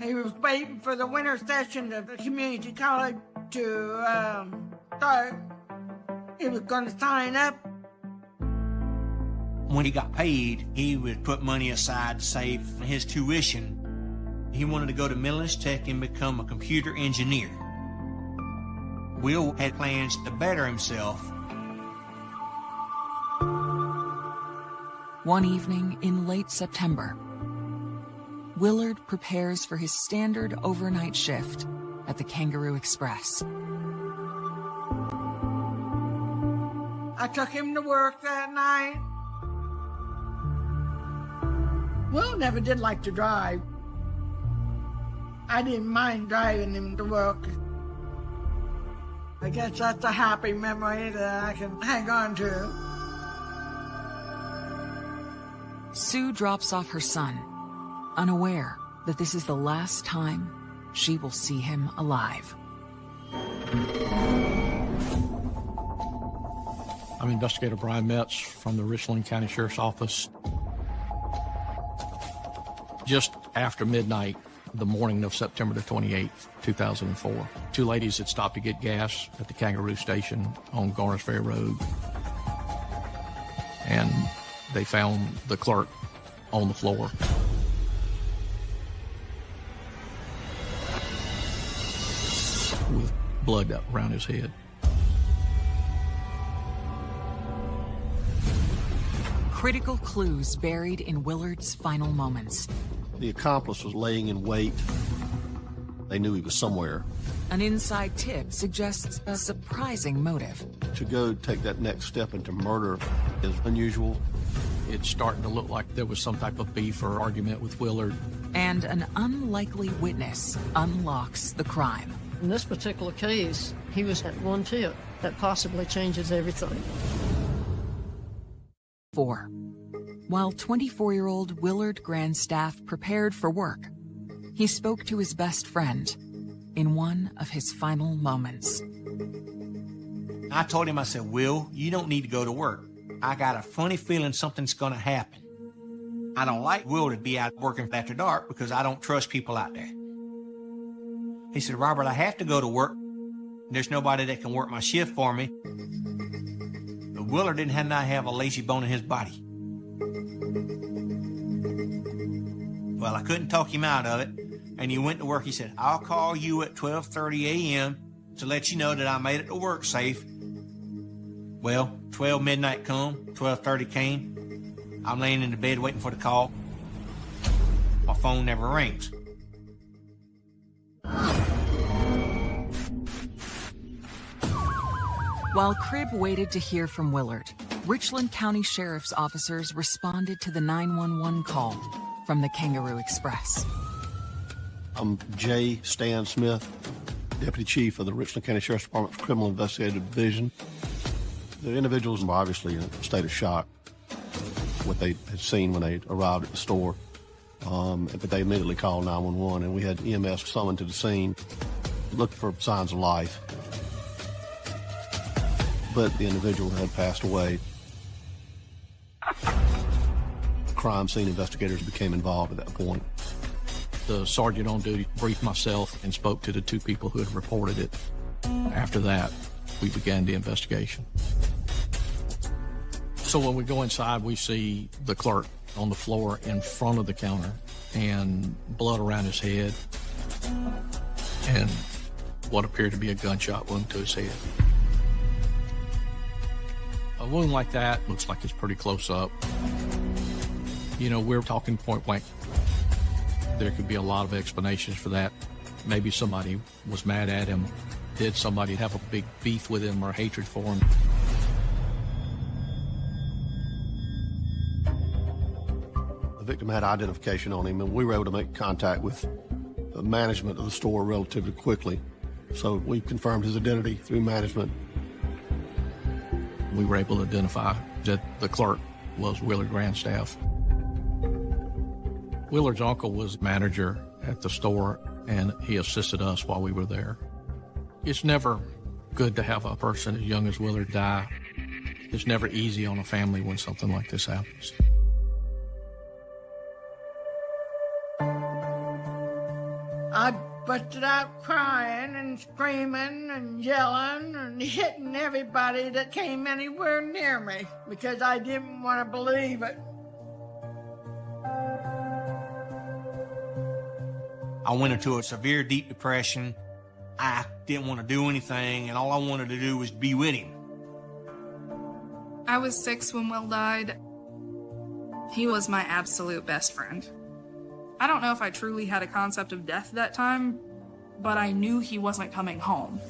He was waiting for the winter session of the community college to start. He was going to sign up. When he got paid, he would put money aside to save his tuition. He wanted to go to Midlands Tech and become a computer engineer. Will had plans to better himself. One evening in late September, Willard prepares for his standard overnight shift at the Kangaroo Express. I took him to work that night. Will never did like to drive. I didn't mind driving him to work. I guess that's a happy memory that I can hang on to. Sue drops off her son, unaware that this is the last time she will see him alive. I'm Investigator Brian Metz from the Richland County Sheriff's Office. Just after midnight, the morning of September the 28th, 2004, two ladies had stopped to get gas at the Kangaroo station on Garners Ferry Road. And they found the clerk on the floor. With blood up around his head. Critical clues buried in Willard's final moments. The accomplice was laying in wait. They knew he was somewhere. An inside tip suggests a surprising motive. To go take that next step into murder is unusual. It's starting to look like there was some type of beef or argument with Willard. And an unlikely witness unlocks the crime. In this particular case, he was at one tip that possibly changes everything. 4. While 24-year-old Willard Grandstaff prepared for work, he spoke to his best friend in one of his final moments. I told him, I said, Will, you don't need to go to work. I got a funny feeling something's going to happen. I don't like Will to be out working after dark because I don't trust people out there. He said, Robert, I have to go to work. There's nobody that can work my shift for me. But Willard didn't have a lazy bone in his body. Well, I couldn't talk him out of it, and he went to work. He said, I'll call you at 12:30 a.m. to let you know that I made it to work safe. Well, 12 midnight come, 12:30 came. I'm laying in the bed waiting for the call. My phone never rings. While Cribb waited to hear from Willard, Richland County Sheriff's officers responded to the 911 call from the Kangaroo Express. I'm J. Stan Smith, Deputy Chief of the Richland County Sheriff's Department's Criminal Investigative Division. The individuals were obviously in a state of shock, what they had seen when they arrived at the store. But they immediately called 911, and we had EMS summoned to the scene, looking for signs of life. But the individual had passed away. Crime scene investigators became involved at that point. The sergeant on duty briefed myself and spoke to the two people who had reported it. After that, we began the investigation. So when we go inside, we see the clerk on the floor in front of the counter and blood around his head. And what appeared to be a gunshot wound to his head. A wound like that looks like it's pretty close up. You know, we're talking point blank. There could be a lot of explanations for that. Maybe somebody was mad at him. Did somebody have a big beef with him or hatred for him? The victim had identification on him, and we were able to make contact with the management of the store relatively quickly. So we confirmed his identity through management. We were able to identify that the clerk was Willard Grandstaff. Willard's uncle was manager at the store, and he assisted us while we were there. It's never good to have a person as young as Willard die. It's never easy on a family when something like this happens. I busted out crying and screaming and yelling and hitting everybody that came anywhere near me because I didn't want to believe it. I went into a severe, deep depression. I didn't want to do anything, and all I wanted to do was be with him. I was 6 when Will died. He was my absolute best friend. I don't know if I truly had a concept of death that time, but I knew he wasn't coming home.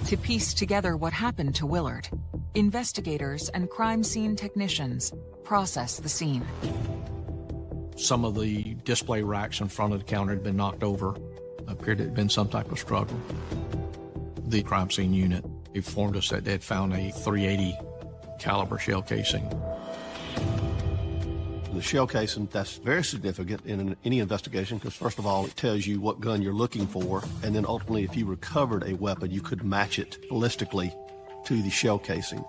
To piece together what happened to Willard, investigators and crime scene technicians process the scene. Some of the display racks in front of the counter had been knocked over. Appeared it had been some type of struggle. The crime scene unit informed us that they had found a .380 caliber shell casing. The shell casing, that's very significant in any investigation because, first of all, it tells you what gun you're looking for, and then ultimately, if you recovered a weapon, you could match it ballistically to the shell casing.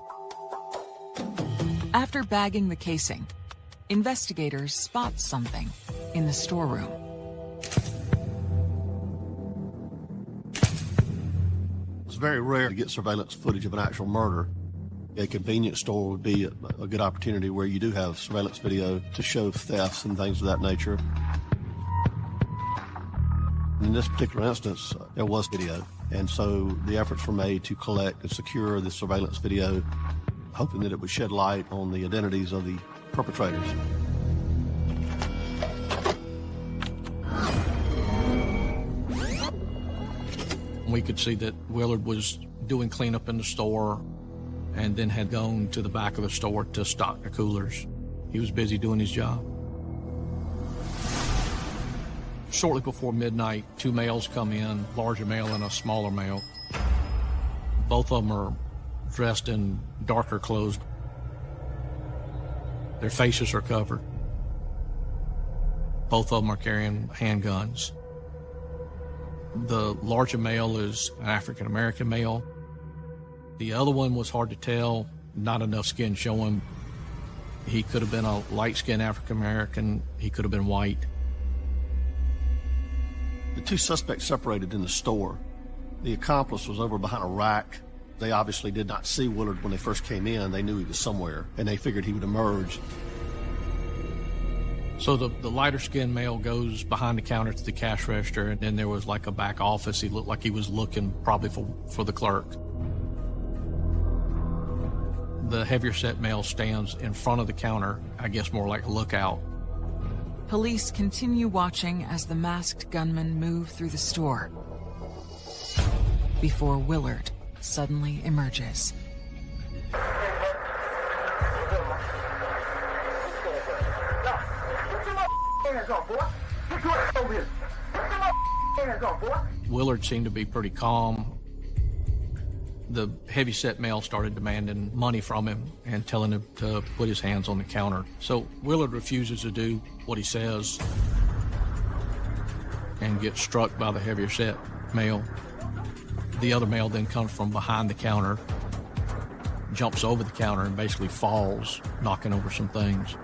After bagging the casing, investigators spot something in the storeroom. It's very rare to get surveillance footage of an actual murder. A convenience store would be a good opportunity where you do have surveillance video to show thefts and things of that nature. In this particular instance, there was video, and so the efforts were made to collect and secure the surveillance video, hoping that it would shed light on the identities of the perpetrators. We could see that Willard was doing cleanup in the store and then had gone to the back of the store to stock the coolers. He was busy doing his job. Shortly before midnight, 2 males come in, larger male and a smaller male. Both of them are dressed in darker clothes. Their faces are covered. Both of them are carrying handguns. The larger male is an African-American male. The other one was hard to tell, not enough skin showing. He could have been a light-skinned African-American. He could have been white. The 2 suspects separated in the store. The accomplice was over behind a rack. They obviously did not see Willard when they first came in. They knew he was somewhere, and they figured he would emerge. So the lighter-skinned male goes behind the counter to the cash register, and then there was like a back office. He looked like he was looking probably for the clerk. The heavier-set male stands in front of the counter, I guess more like a lookout. Police continue watching as the masked gunmen move through the store before Willard suddenly emerges. Willard seemed to be pretty calm. The heavy-set male started demanding money from him and telling him to put his hands on the counter. So Willard refuses to do what he says and gets struck by the heavier-set male. The other male then comes from behind the counter, jumps over the counter, and basically falls, knocking over some things.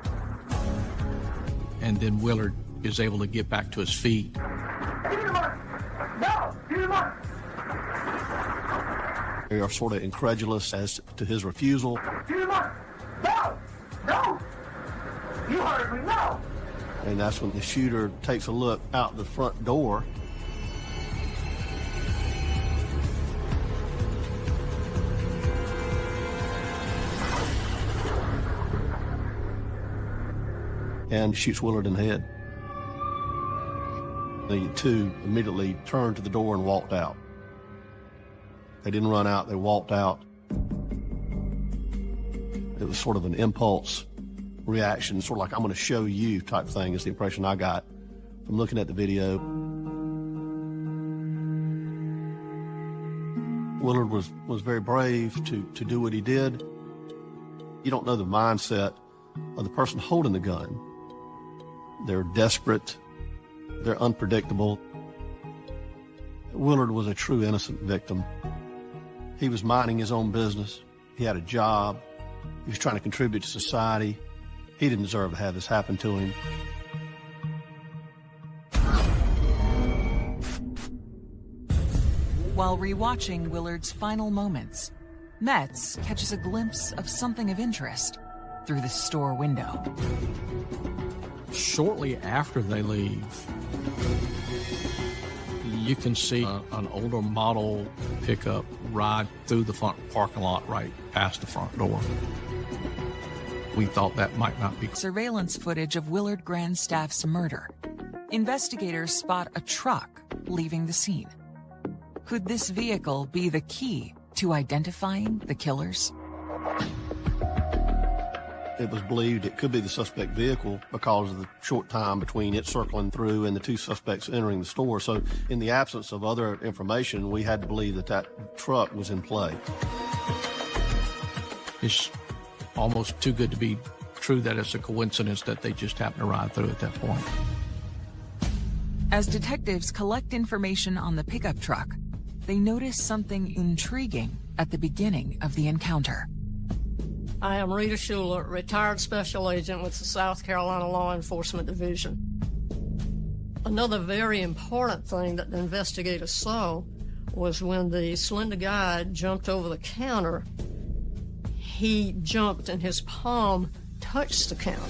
And then Willard is able to get back to his feet. They are sort of incredulous as to his refusal. No! No! You heard me, no! And that's when the shooter takes a look out the front door. And shoots Willard in the head. The two immediately turned to the door and walked out. They didn't run out, they walked out. It was sort of an impulse reaction, sort of like, I'm going to show you type thing, is the impression I got from looking at the video. Willard was very brave to do what he did. You don't know the mindset of the person holding the gun. They're desperate. They're unpredictable. Willard was a true innocent victim. He was minding his own business. He had a job. He was trying to contribute to society. He didn't deserve to have this happen to him. While rewatching Willard's final moments, Metz catches a glimpse of something of interest through the store window. Shortly after they leave, you can see an older model pickup ride through the front parking lot right past the front door. We thought that might not be surveillance footage of Willard Grandstaff's murder. Investigators spot a truck leaving the scene. Could this vehicle be the key to identifying the killers? It was believed it could be the suspect vehicle because of the short time between it circling through and the two suspects entering the store. So in the absence of other information, we had to believe that that truck was in play. It's almost too good to be true that it's a coincidence that they just happened to ride through at that point. As detectives collect information on the pickup truck, they notice something intriguing at the beginning of the encounter. I am Rita Schuler, retired special agent with the South Carolina Law Enforcement Division. Another very important thing that the investigators saw was when the slender guy jumped over the counter, he jumped and his palm touched the counter.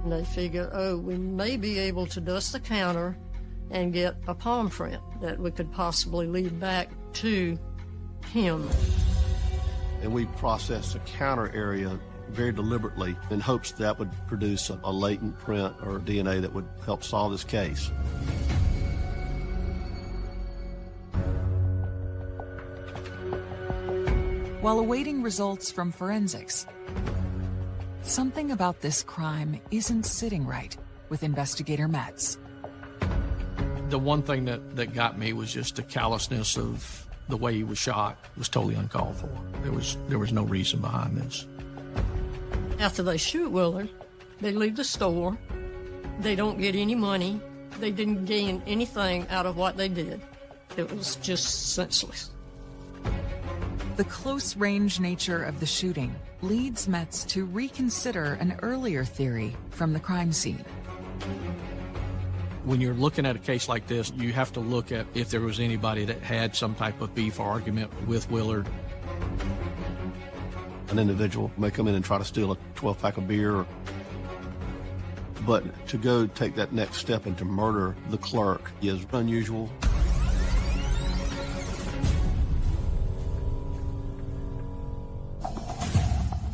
And they figured, oh, we may be able to dust the counter and get a palm print that we could possibly lead back to him. And we processed the counter area very deliberately in hopes that would produce a latent print or DNA that would help solve this case. While awaiting results from forensics, something about this crime isn't sitting right with investigator Metz. The one thing that got me was just the callousness of the way he was shot. It was totally uncalled for. There was no reason behind this. After they shoot Willard, they leave the store. They don't get any money. They didn't gain anything out of what they did. It was just senseless. The close-range nature of the shooting leads Metz to reconsider an earlier theory from the crime scene. When you're looking at a case like this, you have to look at if there was anybody that had some type of beef or argument with Willard. An individual may come in and try to steal a 12-pack of beer, but to go take that next step and to murder the clerk is unusual.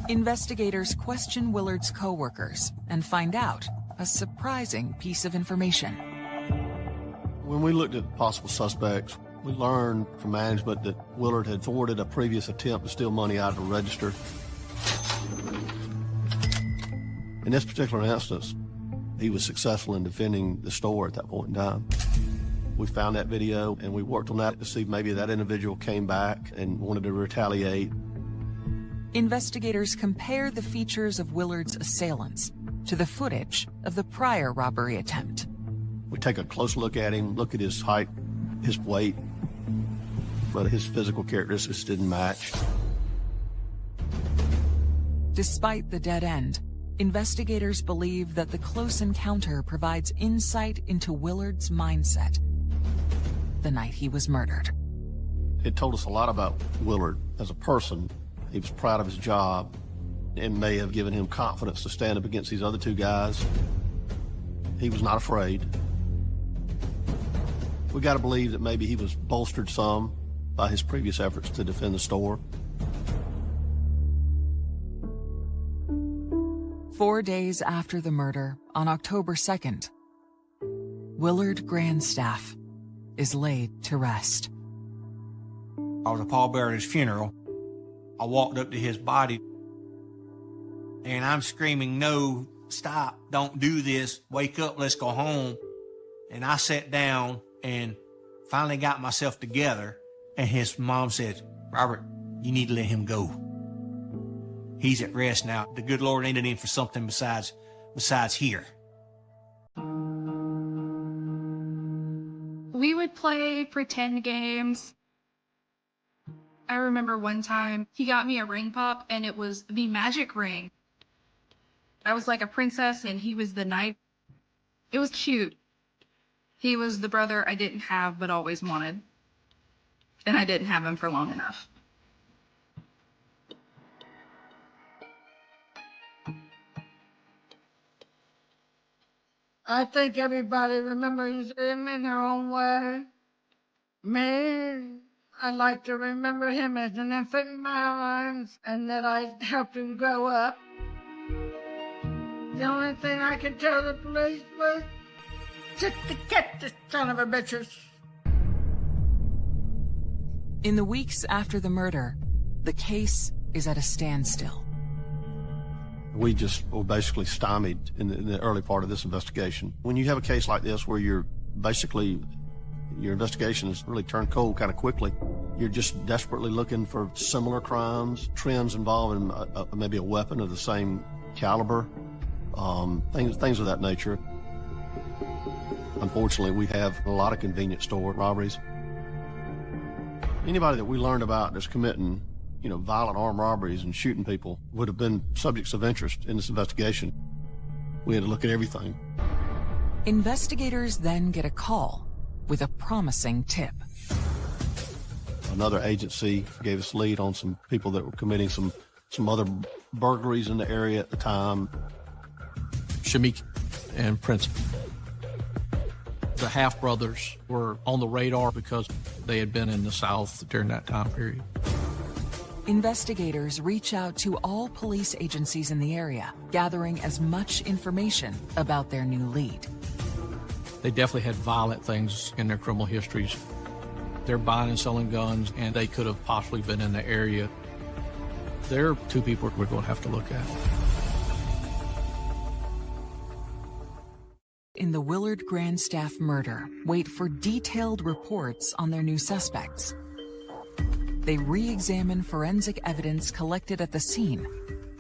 Investigators question Willard's co-workers and find out a surprising piece of information. When we looked at possible suspects, we learned from management that Willard had thwarted a previous attempt to steal money out of the register. In this particular instance, he was successful in defending the store at that point in time. We found that video and we worked on that to see if maybe that individual came back and wanted to retaliate. Investigators compare the features of Willard's assailants to the footage of the prior robbery attempt. We take a close look at him, look at his height, his weight, but his physical characteristics didn't match. Despite the dead end, investigators believe that the close encounter provides insight into Willard's mindset the night he was murdered. It told us a lot about Willard as a person. He was proud of his job. and may have given him confidence to stand up against these other two guys. He was not afraid. We got to believe that maybe he was bolstered some by his previous efforts to defend the store. 4 days after the murder, on October 2nd, Willard Grandstaff is laid to rest. I was a pallbearer at his funeral. I walked up to his body, and I'm screaming, "No, stop, don't do this, wake up, let's go home." And I sat down and finally got myself together, and his mom said, "Robert, you need to let him go. He's at rest now. The good Lord needed him for something besides here." We would play pretend games. I remember one time he got me a ring pop, and it was the magic ring. I was like a princess and he was the knight. It was cute. He was the brother I didn't have but always wanted. And I didn't have him for long enough. I think everybody remembers him in their own way. Me, I like to remember him as an infant in my arms and that I helped him grow up. The only thing I could tell the police was, just to get this son of a bitches. In the weeks after the murder, the case is at a standstill. We just were basically stymied in the early part of this investigation. When you have a case like this where your investigation has really turned cold kind of quickly, you're just desperately looking for similar crimes, trends involving maybe a weapon of the same caliber, things of that nature. Unfortunately, we have a lot of convenience store robberies. Anybody that we learned about that's committing violent armed robberies and shooting people would have been subjects of interest in this investigation. We had to look at everything. Investigators then get a call with a promising tip. Another agency gave us lead on some people that were committing some other burglaries in the area at the time. Shamik and Prince. The Half brothers were on the radar because they had been in the South during that time period. Investigators reach out to all police agencies in the area, gathering as much information about their new lead. They definitely had violent things in their criminal histories. They're buying and selling guns, and they could have possibly been in the area. There are two people we're going to have to look at. In the Willard Grandstaff murder, wait for detailed reports on their new suspects. They re-examine forensic evidence collected at the scene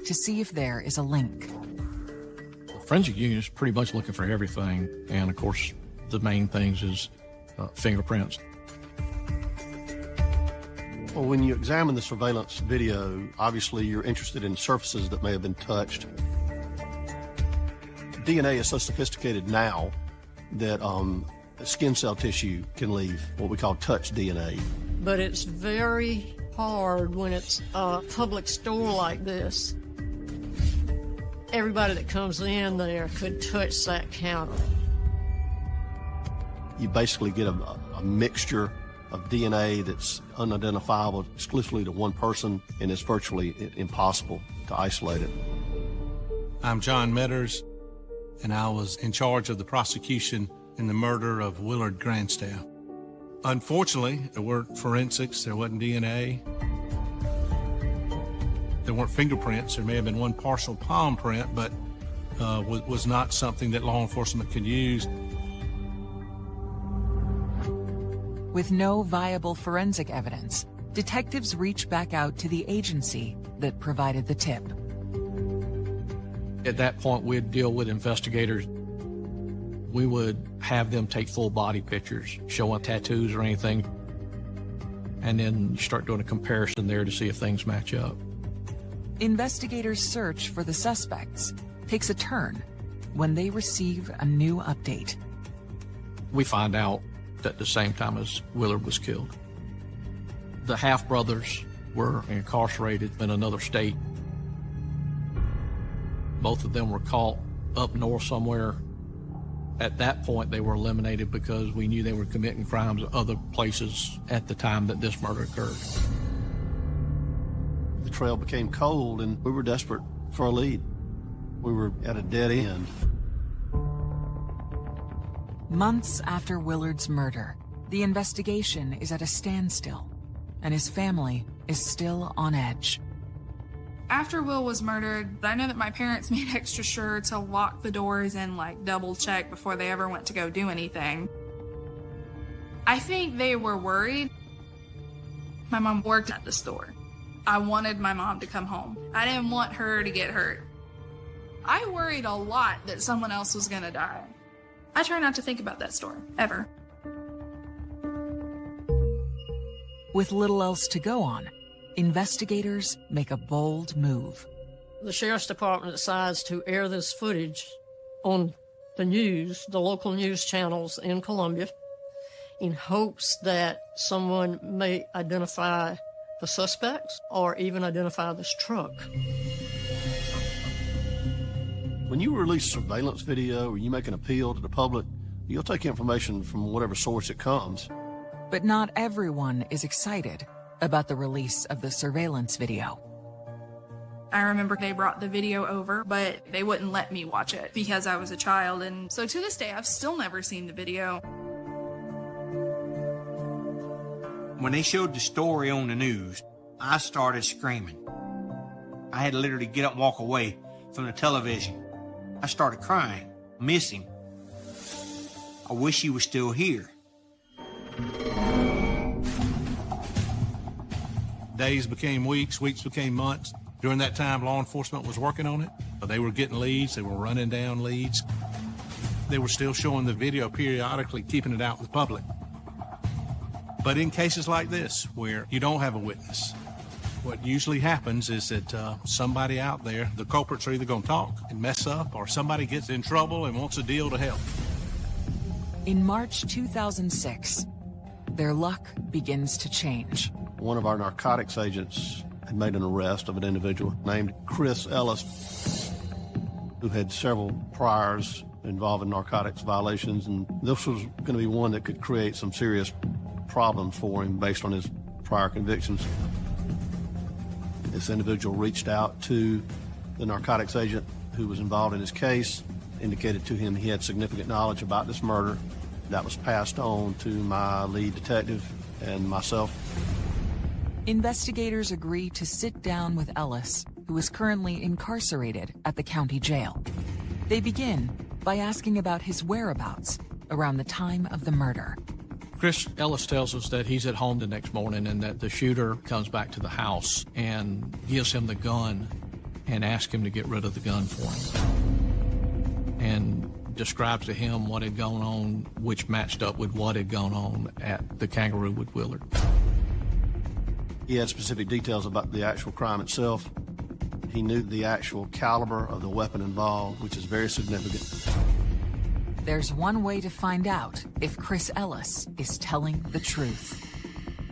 to see if there is a link. The forensic unit is pretty much looking for everything, and of course, the main things is fingerprints. Well, when you examine the surveillance video, obviously you're interested in surfaces that may have been touched. DNA is so sophisticated now that skin cell tissue can leave what we call touch DNA. But it's very hard when it's a public store like this. Everybody that comes in there could touch that counter. You basically get a mixture of DNA that's unidentifiable exclusively to one person, and it's virtually impossible to isolate it. I'm John Metters, and I was in charge of the prosecution in the murder of Willard Grandstaff. Unfortunately, there weren't forensics, there wasn't DNA, there weren't fingerprints. There may have been one partial palm print, but was not something that law enforcement could use. With no viable forensic evidence, detectives reach back out to the agency that provided the tip. At that point, we'd deal with investigators. We would have them take full body pictures, showing tattoos or anything, and then you start doing a comparison there to see if things match up. Investigators' search for the suspects takes a turn when they receive a new update. We find out at the same time as Willard was killed. The Half brothers were incarcerated in another state. Both of them were caught up north somewhere. At that point, they were eliminated because we knew they were committing crimes at other places at the time that this murder occurred. The trail became cold, and we were desperate for a lead. We were at a dead end. Months after Willard's murder, the investigation is at a standstill, and his family is still on edge. After Will was murdered, I know that my parents made extra sure to lock the doors and double check before they ever went to go do anything. I think they were worried. My mom worked at the store. I wanted my mom to come home. I didn't want her to get hurt. I worried a lot that someone else was gonna die. I try not to think about that store, ever. With little else to go on, investigators make a bold move. The sheriff's department decides to air this footage on the news, the local news channels in Columbia, in hopes that someone may identify the suspects or even identify this truck. When you release surveillance video or you make an appeal to the public, you'll take information from whatever source it comes. But not everyone is excited about the release of the surveillance video. I remember they brought the video over, but they wouldn't let me watch it because I was a child, and so to this day, I've still never seen the video. When they showed the story on the news, I started screaming. I had to literally get up and walk away from the television. I started crying, miss him. I wish he was still here. Days became weeks, weeks became months. During that time, law enforcement was working on it. They were getting leads, they were running down leads. They were still showing the video periodically, keeping it out with the public. But in cases like this, where you don't have a witness, what usually happens is that somebody out there, the culprits are either going to talk and mess up, or somebody gets in trouble and wants a deal to help. In March 2006, their luck begins to change. One of our narcotics agents had made an arrest of an individual named Chris Ellis, who had several priors involving narcotics violations, and this was going to be one that could create some serious problems for him based on his prior convictions. This individual reached out to the narcotics agent who was involved in his case, indicated to him he had significant knowledge about this murder. That was passed on to my lead detective and myself. Investigators agree to sit down with Ellis, who is currently incarcerated at the county jail. They begin by asking about his whereabouts around the time of the murder. Chris Ellis tells us that he's at home the next morning and that the shooter comes back to the house and gives him the gun and asks him to get rid of the gun for him, and describes to him what had gone on, which matched up with what had gone on at the Kangaroo with Willard. He had specific details about the actual crime itself. He knew the actual caliber of the weapon involved, which is very significant. There's one way to find out if Chris Ellis is telling the truth.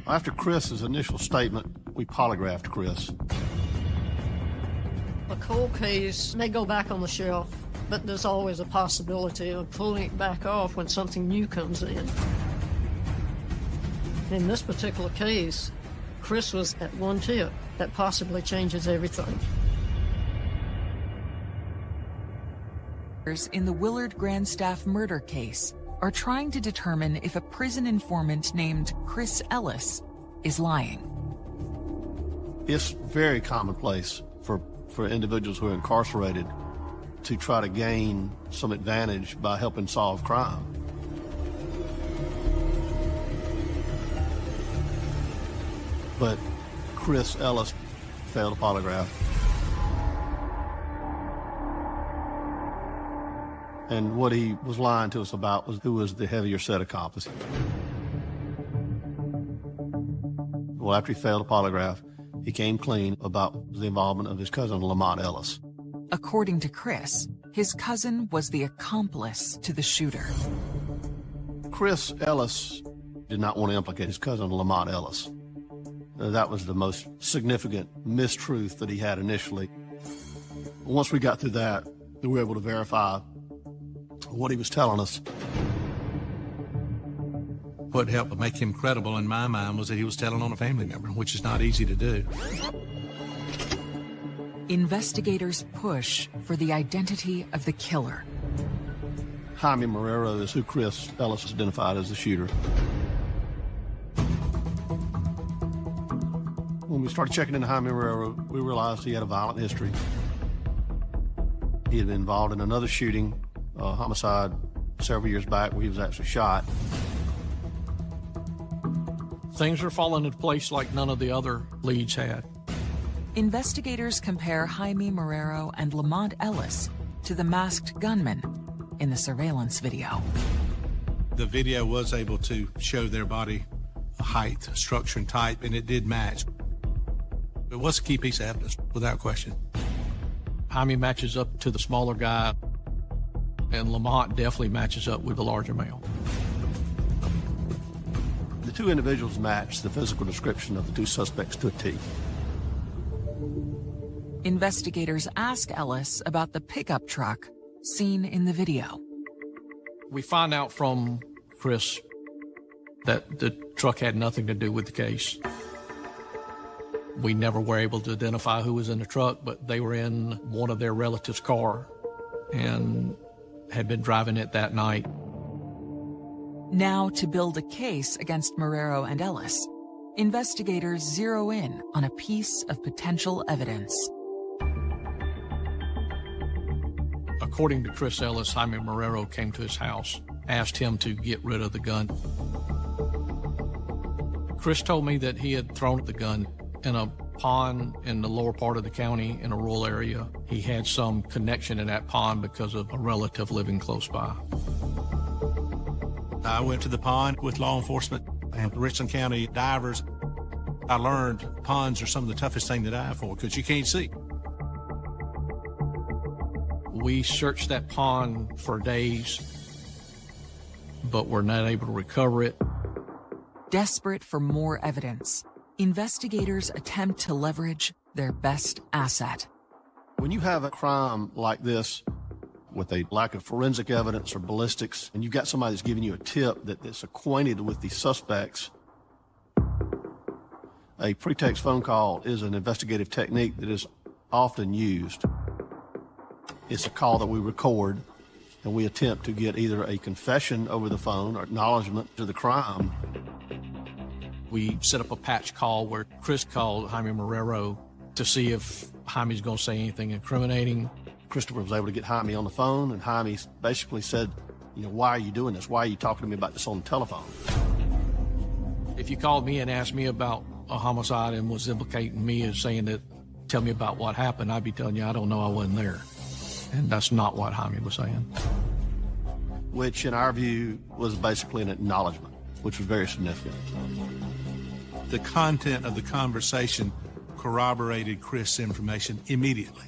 After Chris's initial statement, we polygraphed Chris. A cold case may go back on the shelf, but there's always a possibility of pulling it back off when something new comes in. In this particular case, Chris was at one tip that possibly changes everything. In the Willard Grandstaff murder case are trying to determine if a prison informant named Chris Ellis is lying. It's very commonplace for individuals who are incarcerated to try to gain some advantage by helping solve crime. But Chris Ellis failed a polygraph. And what he was lying to us about was who was the heavier set accomplice. Well, after he failed a polygraph, he came clean about the involvement of his cousin, Lamont Ellis. According to Chris, his cousin was the accomplice to the shooter. Chris Ellis did not want to implicate his cousin, Lamont Ellis. That was the most significant mistruth that he had initially. Once we got through that, we were able to verify what he was telling us. What helped make him credible in my mind was that he was telling on a family member, which is not easy to do. Investigators push for the identity of the killer. Jaime Marrero is who Chris Ellis identified as the shooter. When we started checking into Jaime Marrero, we realized he had a violent history. He had been involved in another shooting, homicide, several years back where he was actually shot. Things are falling into place like none of the other leads had. Investigators compare Jaime Marrero and Lamont Ellis to the masked gunman in the surveillance video. The video was able to show their body height, structure, and type, and it did match. It was a key piece of evidence, without question. Jaime matches up to the smaller guy, and Lamont definitely matches up with the larger male. The two individuals matched the physical description of the two suspects to a T. Investigators ask Ellis about the pickup truck seen in the video. We find out from Chris that the truck had nothing to do with the case. We never were able to identify who was in the truck, but they were in one of their relatives' car and had been driving it that night. Now, to build a case against Marrero and Ellis, investigators zero in on a piece of potential evidence. According to Chris Ellis, Jaime Marrero came to his house, asked him to get rid of the gun. Chris told me that he had thrown the gun in a pond in the lower part of the county in a rural area. He had some connection in that pond because of a relative living close by. I went to the pond with law enforcement and Richland County divers. I learned ponds are some of the toughest thing to dive for because you can't see. We searched that pond for days, but were not able to recover it. Desperate for more evidence, investigators attempt to leverage their best asset. When you have a crime like this with a lack of forensic evidence or ballistics, and you've got somebody that's giving you a tip that's acquainted with the suspects, a pretext phone call is an investigative technique that is often used. It's a call that we record, and we attempt to get either a confession over the phone or acknowledgement to the crime. We set up a patch call where Chris called Jaime Marrero to see if Jaime's going to say anything incriminating. Christopher was able to get Jaime on the phone, and Jaime basically said, why are you doing this? Why are you talking to me about this on the telephone? If you called me and asked me about a homicide and was implicating me as saying that, tell me about what happened, I'd be telling you, I don't know, I wasn't there. And that's not what Jaime was saying. Which, in our view, was basically an acknowledgement, which was very significant. The content of the conversation corroborated Chris' information immediately.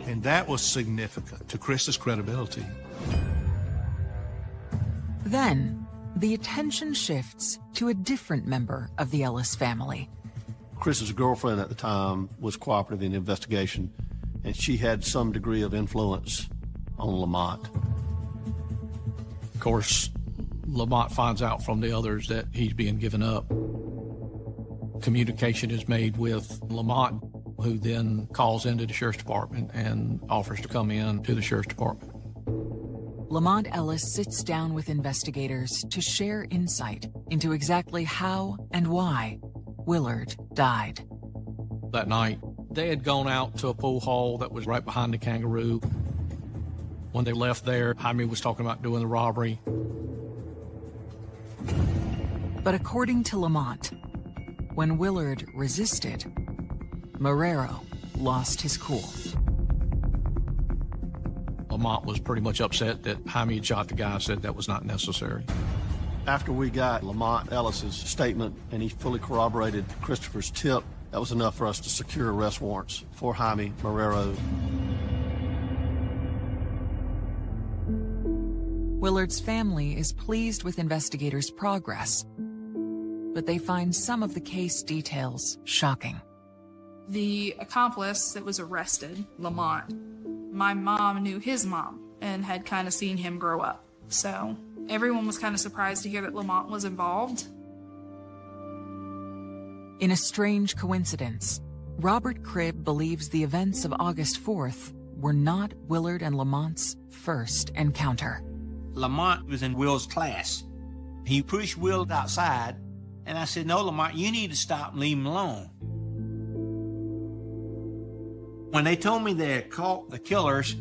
And that was significant to Chris's credibility. Then, the attention shifts to a different member of the Ellis family. Chris's girlfriend at the time was cooperative in the investigation, and she had some degree of influence on Lamont. Of course, Lamont finds out from the others that he's being given up. Communication is made with Lamont, who then calls into the sheriff's department and offers to come in to the sheriff's department. Lamont Ellis sits down with investigators to share insight into exactly how and why Willard died. That night, they had gone out to a pool hall that was right behind the Kangaroo. When they left there, Jaime was talking about doing the robbery. But according to Lamont, when Willard resisted, Marrero lost his cool. Lamont was pretty much upset that Jaime had shot the guy, said that was not necessary. After we got Lamont Ellis's statement and he fully corroborated Christopher's tip, that was enough for us to secure arrest warrants for Jaime Marrero. Willard's family is pleased with investigators' progress, but they find some of the case details shocking. The accomplice that was arrested, Lamont, my mom knew his mom and had kind of seen him grow up. So everyone was kind of surprised to hear that Lamont was involved. In a strange coincidence, Robert Cribb believes the events of August 4th were not Willard and Lamont's first encounter. Lamont was in Will's class. He pushed Will outside, and I said, "No, Lamont, you need to stop and leave him alone." When they told me they had caught the killers,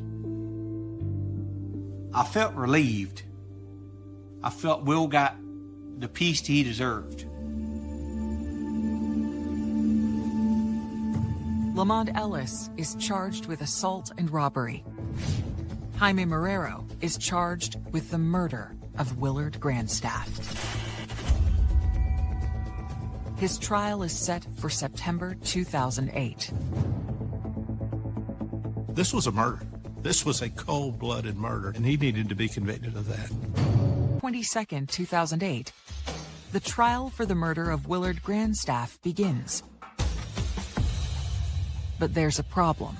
I felt relieved. I felt Will got the peace he deserved. Lamont Ellis is charged with assault and robbery. Jaime Marrero is charged with the murder of Willard Grandstaff. His trial is set for September 2008. This was a murder. This was a cold-blooded murder, and he needed to be convicted of that. 22nd, 2008, the trial for the murder of Willard Grandstaff begins. But there's a problem.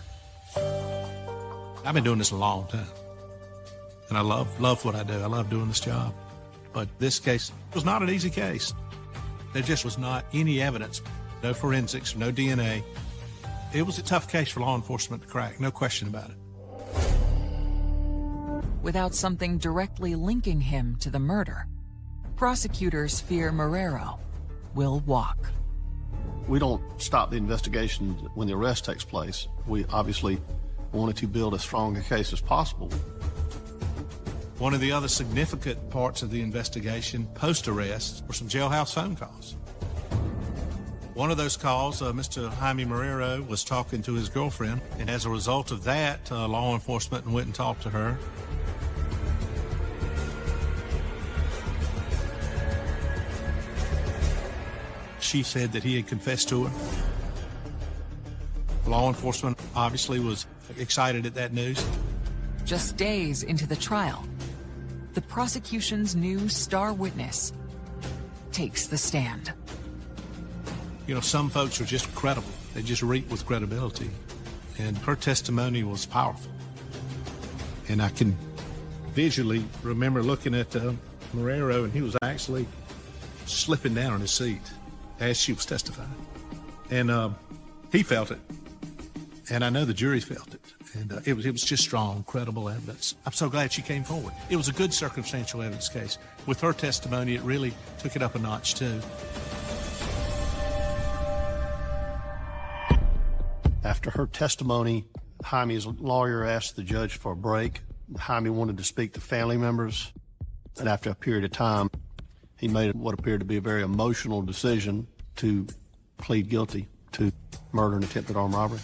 I've been doing this a long time, and I love what I do. I love doing this job. But this case was not an easy case. There just was not any evidence, no forensics, no DNA. It was a tough case for law enforcement to crack, no question about it. Without something directly linking him to the murder, prosecutors fear Marrero will walk. We don't stop the investigation when the arrest takes place. We obviously wanted to build as strong a case as possible. One of the other significant parts of the investigation post-arrest were some jailhouse phone calls. One of those calls, Mr. Jaime Marrero was talking to his girlfriend, and as a result of that, law enforcement went and talked to her. She said that he had confessed to her. Law enforcement obviously was excited at that news. Just days into the trial, the prosecution's new star witness takes the stand. You know, some folks are just credible. They just reek with credibility. And her testimony was powerful. And I can visually remember looking at Marrero, and he was actually slipping down in his seat as she was testifying. And he felt it. And I know the jury felt it. And it was just strong, credible evidence. I'm so glad she came forward. It was a good circumstantial evidence case. With her testimony, it really took it up a notch, too. After her testimony, Jaime's lawyer asked the judge for a break. Jaime wanted to speak to family members, and after a period of time, he made what appeared to be a very emotional decision to plead guilty to murder and attempted armed robbery.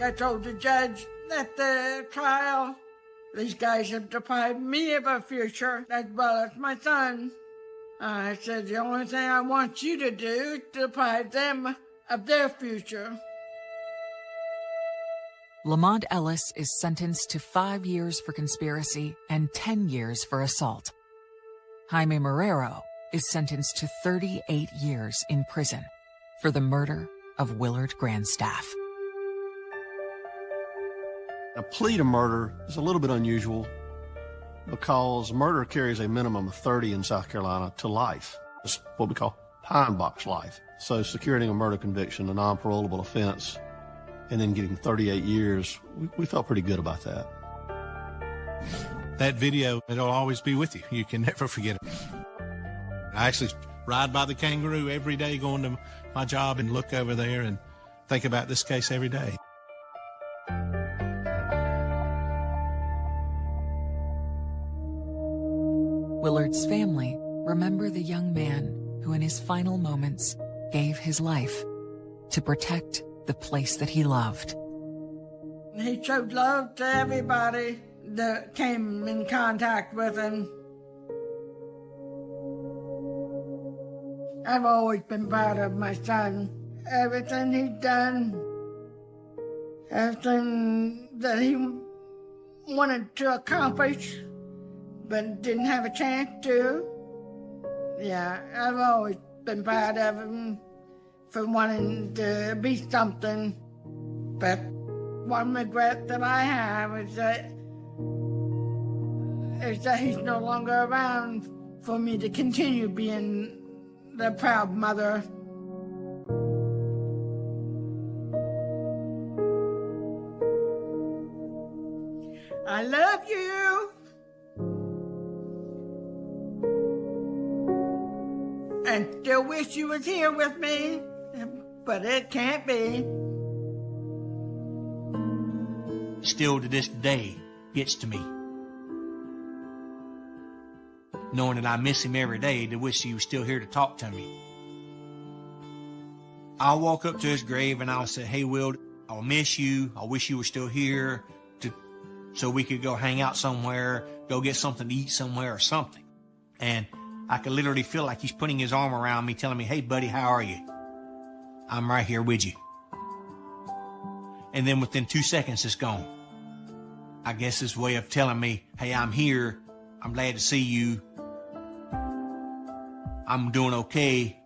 I told the judge at the trial, these guys have deprived me of a future as well as my son. I said, the only thing I want you to do is deprive them of their future. Lamont Ellis is sentenced to 5 years for conspiracy and 10 years for assault. Jaime Marrero is sentenced to 38 years in prison for the murder of Willard Grandstaff. A plea to murder is a little bit unusual because murder carries a minimum of 30 in South Carolina to life. It's what we call pine box life. So securing a murder conviction, a non-parolable offense, and then getting 38 years, we felt pretty good about that. That video, it'll always be with you. You can never forget it. I actually ride by the Kangaroo every day going to my job and look over there and think about this case every day. Willard's family remember the young man who in his final moments gave his life to protect the place that he loved. He showed love to everybody that came in contact with him. I've always been proud of my son. Everything he's done, everything that he wanted to accomplish, but didn't have a chance to. Yeah, I've always been proud of him. for wanting to be something. But one regret that I have is that he's no longer around for me to continue being the proud mother. I love you. And still wish you was here with me, but it can't be. Still to this day gets to me. Knowing that I miss him every day, to wish he was still here to talk to me. I'll walk up to his grave and I'll say, hey, Will, I'll miss you. I wish you were still here so we could go hang out somewhere, go get something to eat somewhere or something. And I could literally feel like he's putting his arm around me, telling me, hey, buddy, how are you? I'm right here with you. And then within 2 seconds, it's gone. I guess his way of telling me, hey, I'm here. I'm glad to see you. I'm doing okay.